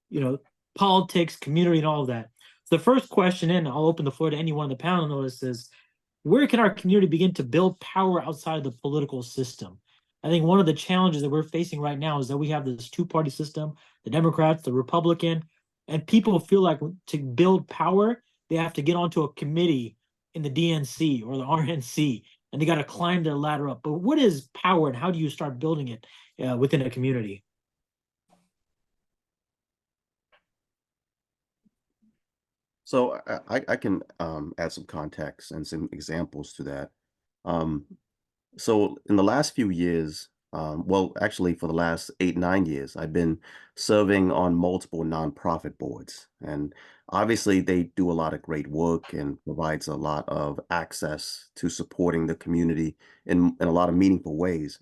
you know, politics, community, and all of that. So the first question, and I'll open the floor to anyone on the panel notice, is where can our community begin to build power outside of the political system? I think one of the challenges that we're facing right now is that we have this two-party system, the Democrats, the Republican, and people feel like to build power, they have to get onto a committee in the DNC or the RNC, and they got to climb their ladder up. But what is power, and how do you start building it within a community? So I can add some context and some examples to that. So in the last few years, Well, actually, for the last 8, 9 years, I've been serving on multiple nonprofit boards. And obviously, they do a lot of great work and provides a lot of access to supporting the community in a lot of meaningful ways.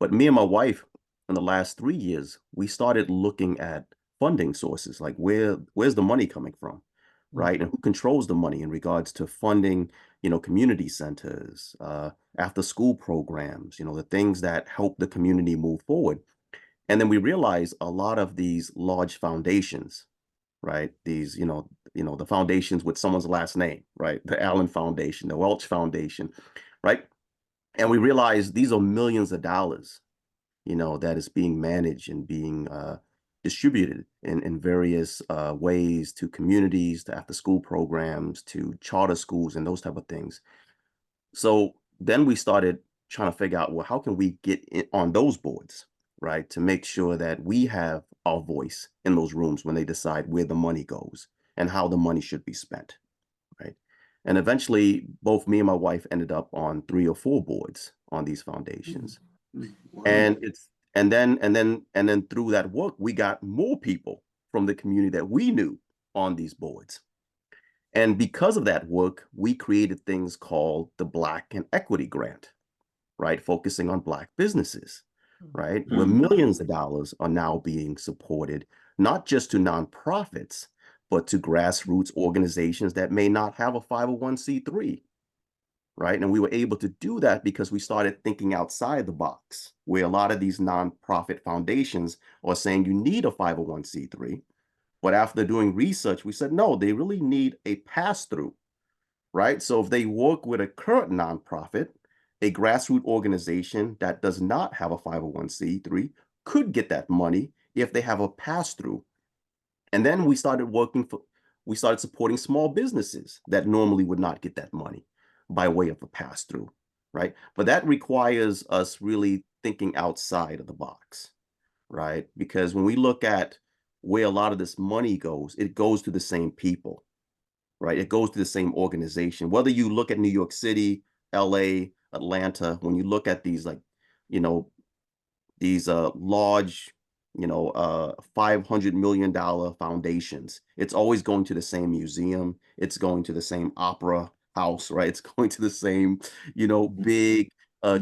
But me and my wife, in the last 3 years, we started looking at funding sources, like where's the money coming from, right? And who controls the money in regards to funding, community centers, after school programs, the things that help the community move forward. And then we realized a lot of these large foundations, right? These, the foundations with someone's last name, right? The Allen Foundation, the Welch Foundation, right? And we realized these are millions of dollars, that is being managed and being distributed in various ways to communities, to after school programs, to charter schools and those type of things. So then we started trying to figure out, well, how can we get on those boards, right? To make sure that we have our voice in those rooms when they decide where the money goes and how the money should be spent, right? And eventually both me and my wife ended up on 3 or 4 boards on these foundations. Wow. And then through that work, we got more people from the community that we knew on these boards. And because of that work, we created things called the Black and Equity Grant, right? Focusing on Black businesses, right? Where millions of dollars are now being supported, not just to nonprofits, but to grassroots organizations that may not have a 501c3. Right. And we were able to do that because we started thinking outside the box, where a lot of these nonprofit foundations are saying you need a 501c3. But after doing research, we said, no, they really need a pass-through. Right. So if they work with a current nonprofit, a grassroots organization that does not have a 501c3 could get that money if they have a pass-through. And then we started supporting small businesses that normally would not get that money by way of a pass-through, right? But that requires us really thinking outside of the box, right? Because when we look at where a lot of this money goes, it goes to the same people, right? It goes to the same organization. Whether you look at New York City, LA, Atlanta, when you look at these these large, $500 million foundations, it's always going to the same museum. It's going to the same opera house, right? It's going to the same, big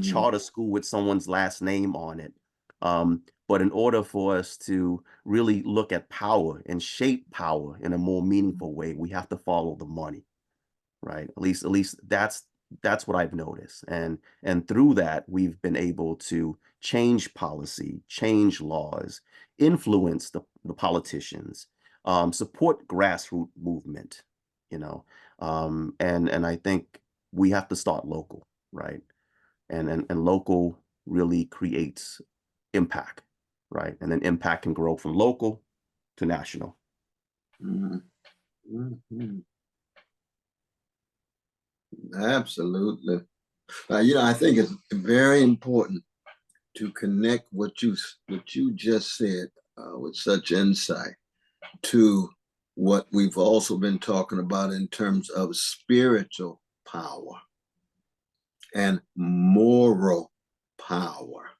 charter school with someone's last name on it. But in order for us to really look at power and shape power in a more meaningful way, we have to follow the money, right? At least that's what I've noticed. And through that, we've been able to change policy, change laws, influence the politicians, support grassroots movement, and I think we have to start local, right? And local really creates impact, right? And then impact can grow from local to national. Absolutely. I think it's very important to connect what you just said with such insight to what we've also been talking about in terms of spiritual power and moral power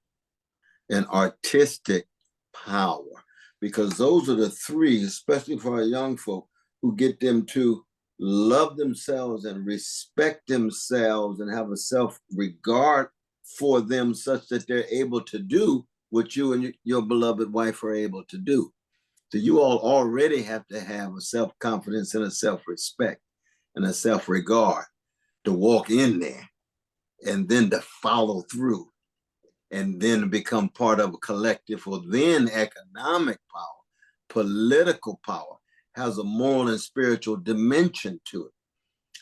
and artistic power, because those are the three, especially for our young folk, who get them to love themselves and respect themselves and have a self-regard for them such that they're able to do what you and your beloved wife are able to do. So you all already have to have a self-confidence and a self-respect and a self-regard to walk in there and then to follow through and then become part of a collective. For then economic power, political power has a moral and spiritual dimension to it.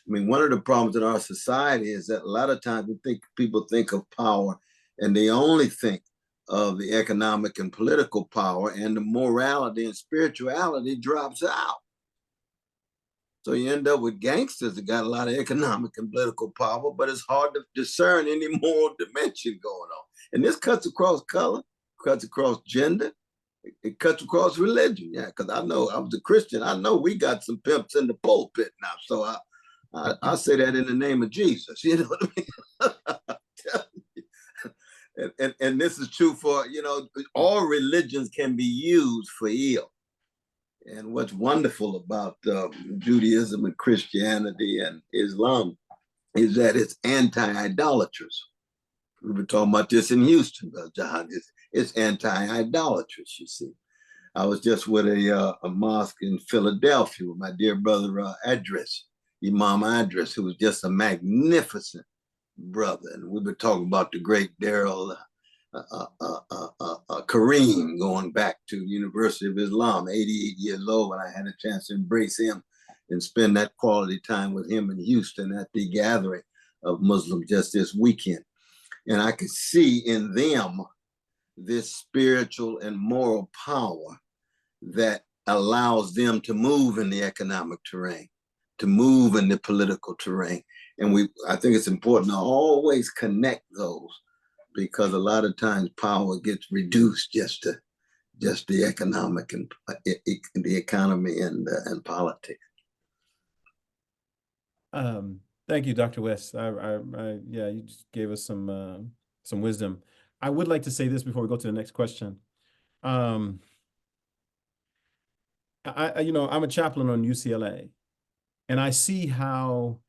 I mean, one of the problems in our society is that a lot of times people think of power and they only think of the economic and political power, and the morality and spirituality drops out. So you end up with gangsters that got a lot of economic and political power, but it's hard to discern any moral dimension going on. And this cuts across color, cuts across gender, it cuts across religion. Yeah, because I know I was a Christian. I know we got some pimps in the pulpit now. So I say that in the name of Jesus. You know what I mean? And this is true for, you know, all religions can be used for ill. And what's wonderful about Judaism and Christianity and Islam is that it's anti-idolatrous. We were talking about this in Houston, Jihad. It's anti-idolatrous, you see. I was just with a mosque in Philadelphia with my dear brother Imam Idris, who was just a magnificent brother. And we were talking about the great Daryl Kareem, going back to University of Islam, 88 years old, and I had a chance to embrace him and spend that quality time with him in Houston at the gathering of Muslims just this weekend. And I could see in them this spiritual and moral power that allows them to move in the economic terrain, to move in the political terrain. And I think it's important to always connect those, because a lot of times power gets reduced just to the economic and the economy and politics. Thank you, Dr. West. Yeah, you just gave us some wisdom. I would like to say this before we go to the next question. You know, I'm a chaplain on UCLA, and I see how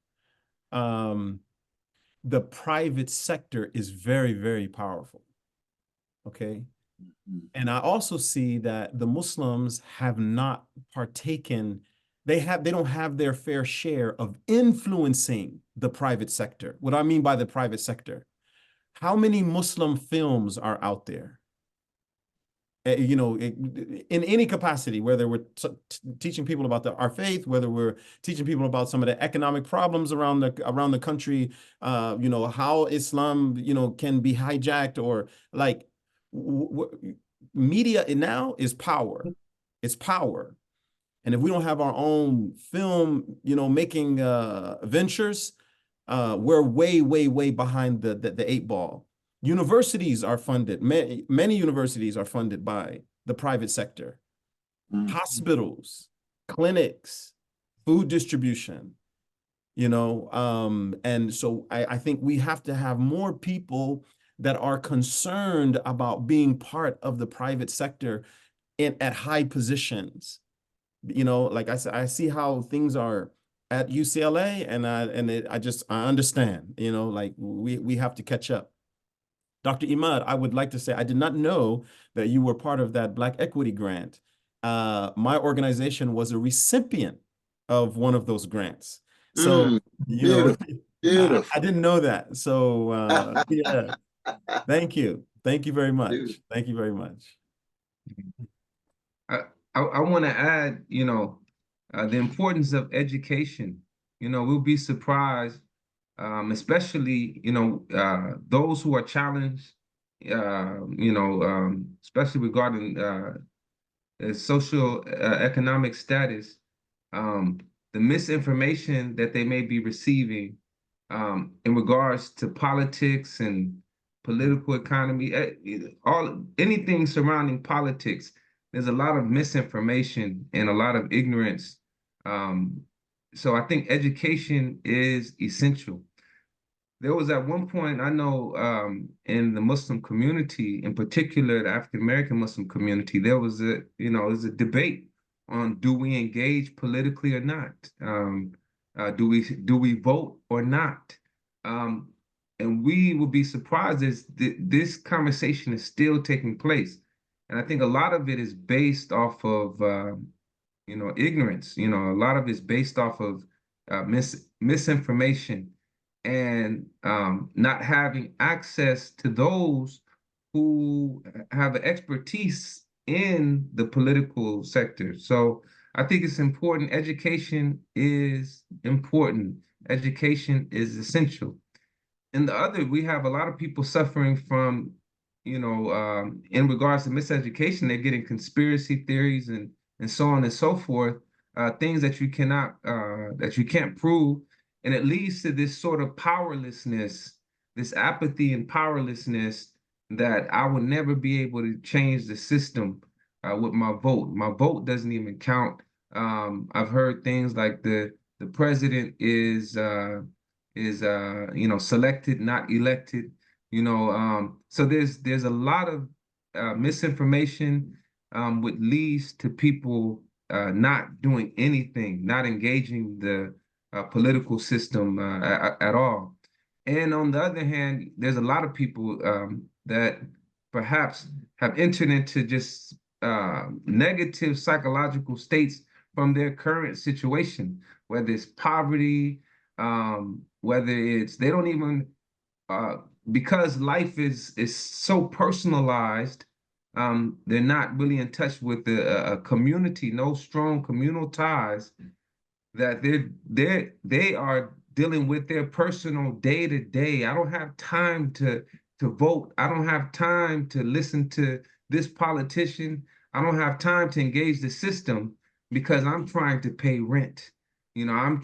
the private sector is very, very powerful. Okay. And I also see that the Muslims have not partaken. They don't have their fair share of influencing the private sector. What I mean by the private sector, how many Muslim films are out there? You know, in any capacity, whether we're teaching people about our faith, whether we're teaching people about some of the economic problems around the country, you know, how Islam, you know, can be hijacked, or like media now is power. It's power. And if we don't have our own film, you know, making ventures, we're way, way, way behind the eight ball. Universities are funded. Many universities are funded by the private sector. Hospitals, clinics, food distribution, you know, and so I think we have to have more people that are concerned about being part of the private sector at high positions. You know, like I said, I see how things are at UCLA, and I understand, you know, like we have to catch up. Dr. Emad, I would like to say, I did not know that you were part of that Black Equity Grant. My organization was a recipient of one of those grants. So, you know, beautiful. I didn't know that. So, yeah, thank you. Thank you very much. Beautiful. Thank you very much. I want to add, you know, the importance of education. You know, we'll be surprised, especially, you know, those who are challenged, you know, especially regarding social economic status, the misinformation that they may be receiving in regards to politics and political economy, anything surrounding politics. There's a lot of misinformation and a lot of ignorance. So I think education is essential. There was at one point, I know, in the Muslim community, in particular, the African-American Muslim community, there was a debate on, do we engage politically or not? Do we vote or not? And we will be surprised as this conversation is still taking place. And I think a lot of it is based off of, you know, ignorance. You know, a lot of it's based off of misinformation and not having access to those who have expertise in the political sector. So I think it's important. Education is important. Education is essential. And the other, we have a lot of people suffering from, you know, in regards to miseducation, they're getting conspiracy theories and so on and so forth, things that you can't prove. And it leads to this sort of powerlessness, this apathy and powerlessness, that I will never be able to change the system with my vote. My vote doesn't even count. I've heard things like the president is you know, selected, not elected. So there's a lot of misinformation, which leads to people not doing anything, not engaging the political system at all. And on the other hand, there's a lot of people that perhaps have entered into just negative psychological states from their current situation, whether it's poverty, whether it's they don't even uh, because life is so personalized, they're not really in touch with a community, no strong communal ties, that they are dealing with their personal day to day. I don't have time to vote. I don't have time to listen to this politician. I don't have time to engage the system because I'm trying to pay rent. I'm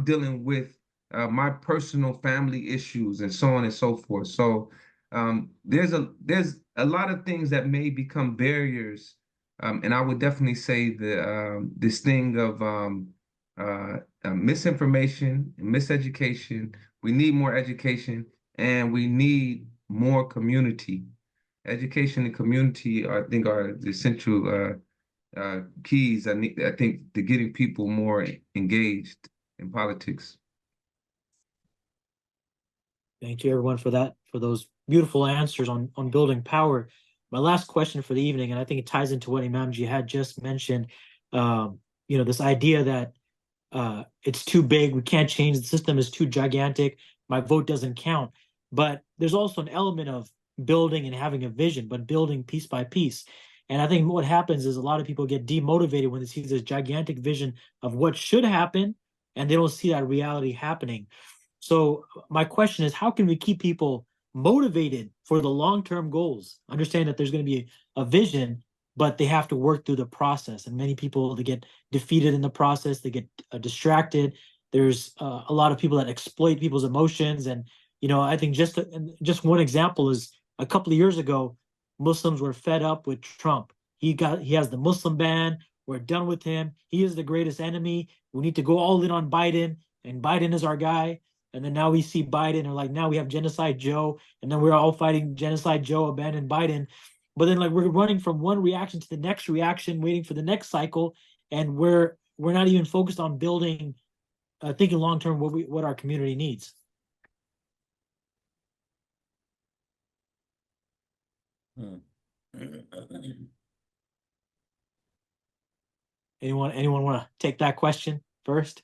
dealing with my personal family issues and so on and so forth. So there's a lot of things that may become barriers, and I would definitely say this thing of misinformation and miseducation. We need more education, and we need more community. Education and community, I think, are the essential keys. I think, to getting people more engaged in politics. Thank you, everyone, for those beautiful answers on building power. My last question for the evening, and I think it ties into what Imam Jihad just mentioned. This idea that it's too big, we can't change, the system is too gigantic, my vote doesn't count. But there's also an element of building and having a vision, but building piece by piece. And I think what happens is a lot of people get demotivated when they see this gigantic vision of what should happen, and they don't see that reality happening. So my question is, how can we keep people motivated for the long-term goals? Understand that there's going to be a vision, but they have to work through the process. And many people, they get defeated in the process, they get distracted. There's a lot of people that exploit people's emotions. And, I think just one example is a couple of years ago, Muslims were fed up with Trump. He has the Muslim ban. We're done with him. He is the greatest enemy. We need to go all in on Biden, and Biden is our guy. And then now we see Biden, and now we have Genocide Joe, and then we're all fighting Genocide Joe, abandon Biden. But then we're running from one reaction to the next reaction, waiting for the next cycle, and we're not even focused on building, thinking long term what our community needs. Anyone want to take that question first?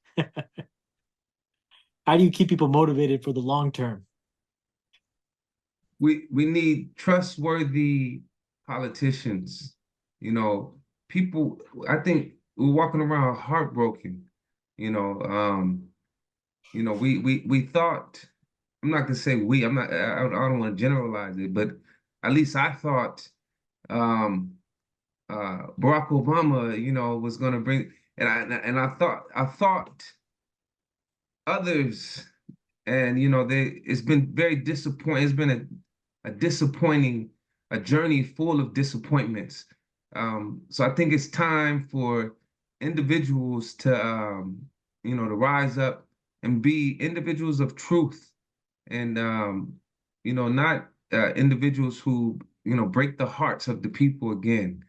How do you keep people motivated for the long term? We need trustworthy politicians. People, I think we're walking around heartbroken. We thought, I'm not gonna say I don't want to generalize it, but at least I thought Barack Obama, was gonna bring, and I thought others, and it's been very disappointing. It's been a disappointing, a journey full of disappointments. So I think it's time for individuals to rise up and be individuals of truth, and not individuals who break the hearts of the people again.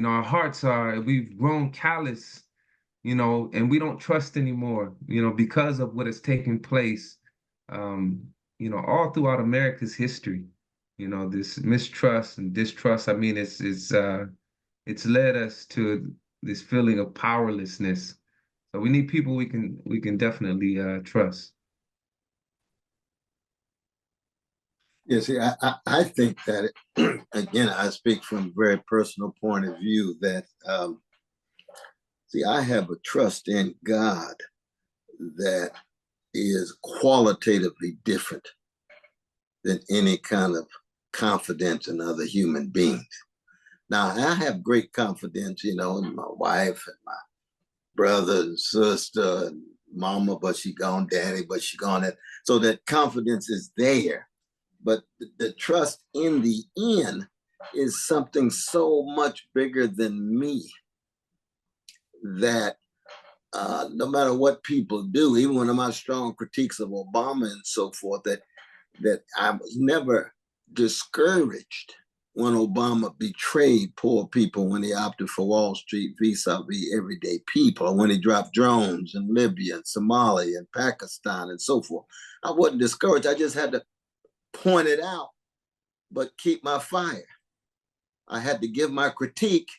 Our hearts we've grown callous, and we don't trust anymore, because of what has taken place, all throughout America's history. This mistrust and distrust. I mean, it's led us to this feeling of powerlessness. So we need people we can definitely trust. Yeah, see, I think that, again, I speak from a very personal point of view that, I have a trust in God that is qualitatively different than any kind of confidence in other human beings. Now, I have great confidence, in my wife and my brother and sister and mama, but she gone, daddy, but she gone. So that confidence is there. But the trust in the end is something so much bigger than me that no matter what people do, even one of my strong critiques of Obama and so forth, that that I was never discouraged when Obama betrayed poor people, when he opted for Wall Street vis-a-vis everyday people, or when he dropped drones in Libya and Somalia and Pakistan and so forth. I wasn't discouraged. I just had to point it out, but keep my fire. I had to give my critique,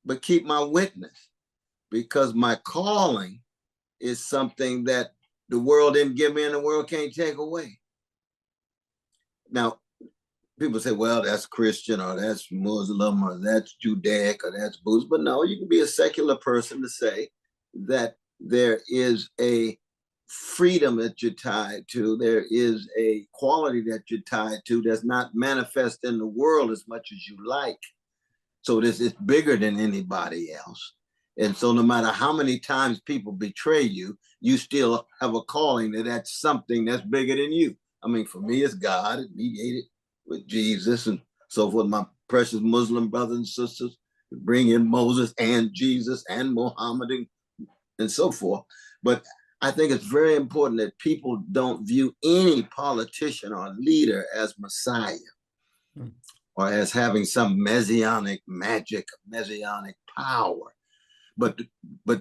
but keep my witness, because my calling is something that the world didn't give me and the world can't take away. Now, people say, well, that's Christian, or that's Muslim, or that's Judaic, or that's Buddhist. But no, you can be a secular person to say that there is a freedom that you're tied to. There is a quality that you're tied to that's not manifest in the world as much as you like. So this is bigger than anybody else. And so no matter how many times people betray you, you still have a calling that's something that's bigger than you. I mean, for me, it's God. It mediated with Jesus and so forth. My precious Muslim brothers and sisters, bring in Moses and Jesus and Muhammad and so forth. But I think it's very important that people don't view any politician or leader as Messiah or as having some messianic magic, messianic power. But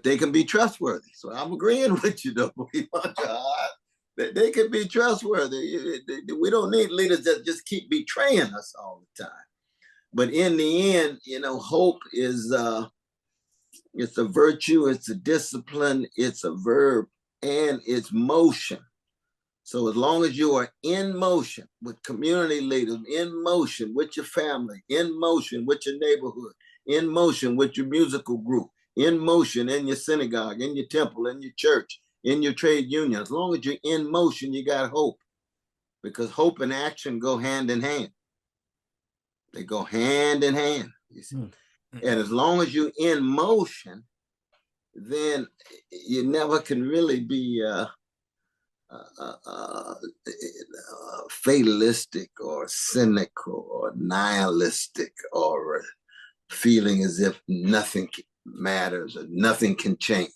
they can be trustworthy. So I'm agreeing with you, though. They can be trustworthy. We don't need leaders that just keep betraying us all the time. But in the end, hope is it's a virtue, it's a discipline, it's a verb, and it's motion. So as long as you are in motion with community leaders, in motion with your family, in motion with your neighborhood, in motion with your musical group, in motion in your synagogue, in your temple, in your church, in your trade union, as long as you're in motion, you got hope. Because hope and action go hand in hand. They go hand in hand. You see? And as long as you're in motion, then you never can really be fatalistic or cynical or nihilistic or feeling as if nothing matters or nothing can change.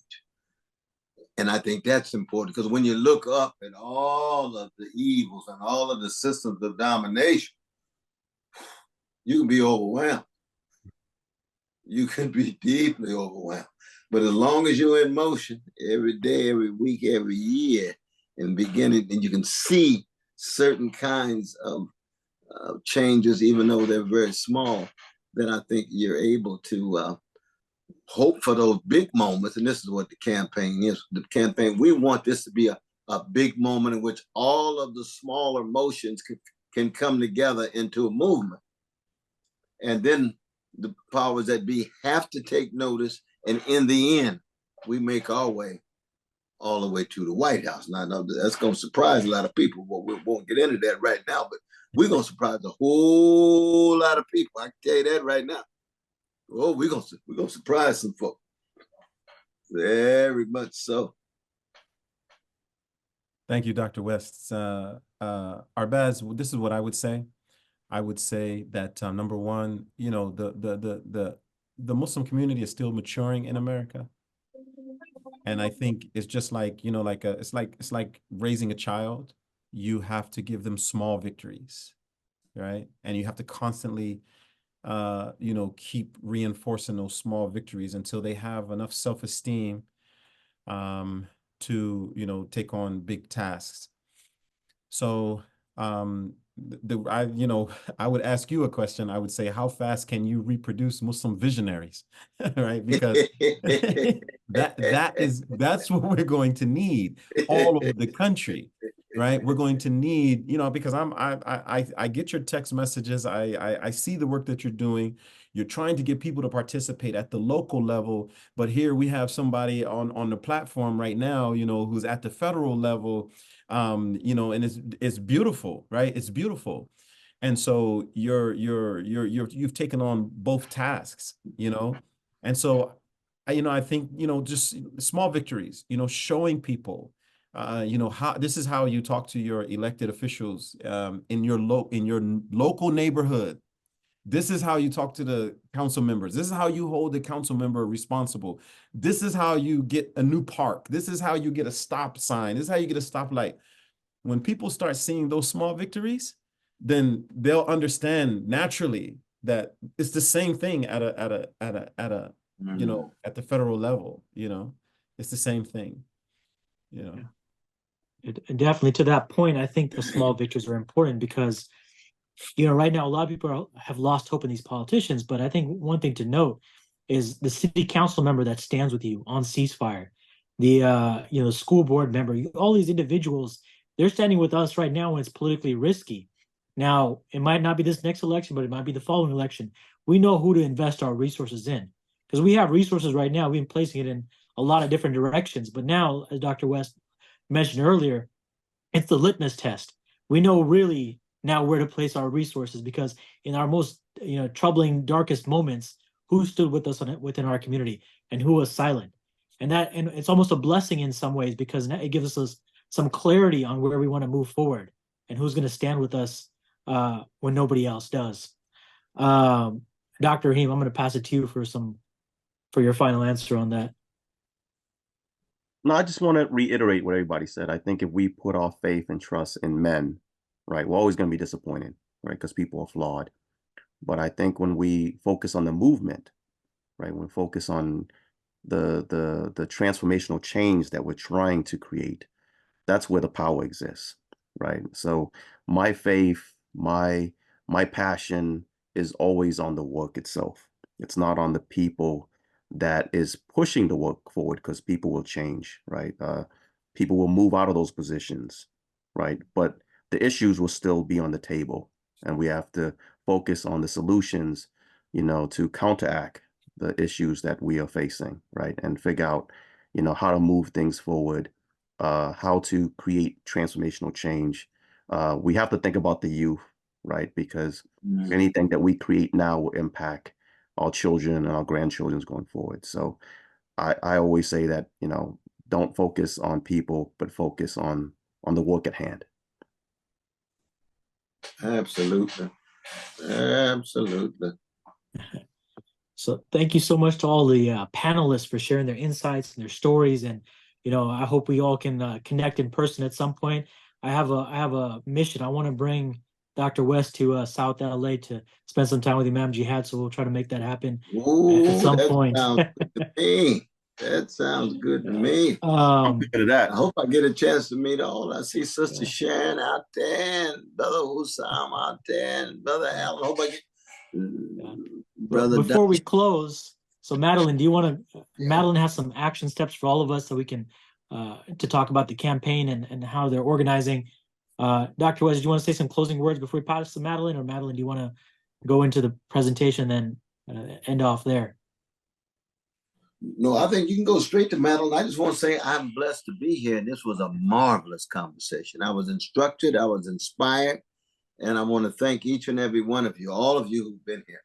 And I think that's important, because when you look up at all of the evils and all of the systems of domination, you can be overwhelmed. You can be deeply overwhelmed. But as long as you're in motion every day, every week, every year, and beginning, and you can see certain kinds of changes, even though they're very small, then I think you're able to hope for those big moments. And this is what the campaign is. The campaign, we want this to be a big moment in which all of the smaller motions can come together into a movement. And then the powers that be have to take notice. And in the end, we make our way all the way to the White House. Now, that's going to surprise a lot of people. Well, we won't get into that right now, but we're going to surprise a whole lot of people. I can tell you that right now. Oh, we're gonna surprise some folks. Very much so. Thank you, Dr. West. Arbaz, this is what I would say. I would say that number one, the Muslim community is still maturing in America, and I think it's just like it's like raising a child. You have to give them small victories, right? And you have to constantly keep reinforcing those small victories until they have enough self-esteem to take on big tasks. So I would ask you a question. I would say, how fast can you reproduce Muslim visionaries? Right? Because that's what we're going to need all over the country. Right, we're going to need, because I get your text messages. I see the work that you're doing. You're trying to get people to participate at the local level, but here we have somebody on the platform right now, who's at the federal level, and it's beautiful, right? It's beautiful, and so you've taken on both tasks, and so I think just small victories, showing people. How this is how you talk to your elected officials in your local neighborhood. This is how you talk to the council members. This is how you hold the council member responsible. This is how you get a new park. This is how you get a stop sign. This is how you get a stoplight. when people start seeing those small victories, then they'll understand naturally that it's the same thing at a you know, at the federal level, you know, it's the same thing, you know. Definitely, to that point, I think the small victories are important because, you know, right now a lot of people have lost hope in these politicians. But I think one thing to note is the city council member that stands with you on ceasefire, the you know, school board member, all these individuals, they're standing with us right now when it's politically risky. Now, it might not be this next election, but it might be the following election. We know who to invest our resources in because we have resources right now. We've been placing it in a lot of different directions. But now, as Dr. West mentioned earlier, it's the litmus test. We know really now where to place our resources because in our most, you know, troubling, darkest moments, who stood with us within our community and who was silent. And it's almost a blessing in some ways because it gives us some clarity on where we want to move forward and who's going to stand with us when nobody else does. Dr. Rahim, I'm going to pass it to you for your final answer on that. No, I just want to reiterate what everybody said. I think if we put our faith and trust in men, right, we're always going to be disappointed, right, because people are flawed. But I think when we focus on the movement, right, when we focus on the transformational change that we're trying to create, that's where the power exists, right? So my faith, my passion is always on the work itself. It's not on the people that is pushing the work forward because people will change, right? People will move out of those positions, right? But the issues will still be on the table, and we have to focus on the solutions, you know, to counteract the issues that we are facing, right? And figure out, you know, how to move things forward, how to create transformational change. We have to think about the youth, right? Because anything that we create now will impact our children and our grandchildren going forward. So I always say that, you know, don't focus on people, but focus on the work at hand. Absolutely. Absolutely. So thank you so much to all the panelists for sharing their insights and their stories. And, you know, I hope we all can connect in person at some point. I have a mission. I want to bring Dr. West to South LA to spend some time with Imam Jihad. So we'll try to make that happen at some point. Sounds good to me. That sounds good to me. Good at that. I hope I get a chance to meet all. I see Sister Sharon out there, and Brother Hussam out there, and Brother Allen. I hope I get Brother. Before we close, so Madeline, do you want to? Madeline has some action steps for all of us, so we can to talk about the campaign and how they're organizing. Dr. West, do you want to say some closing words before we pass to Madeline, or Madeline, do you want to go into the presentation and end off there? No, I think you can go straight to Madeline. I just want to say I'm blessed to be here, and this was a marvelous conversation. I was instructed, I was inspired, and I want to thank each and every one of you, all of you who've been here.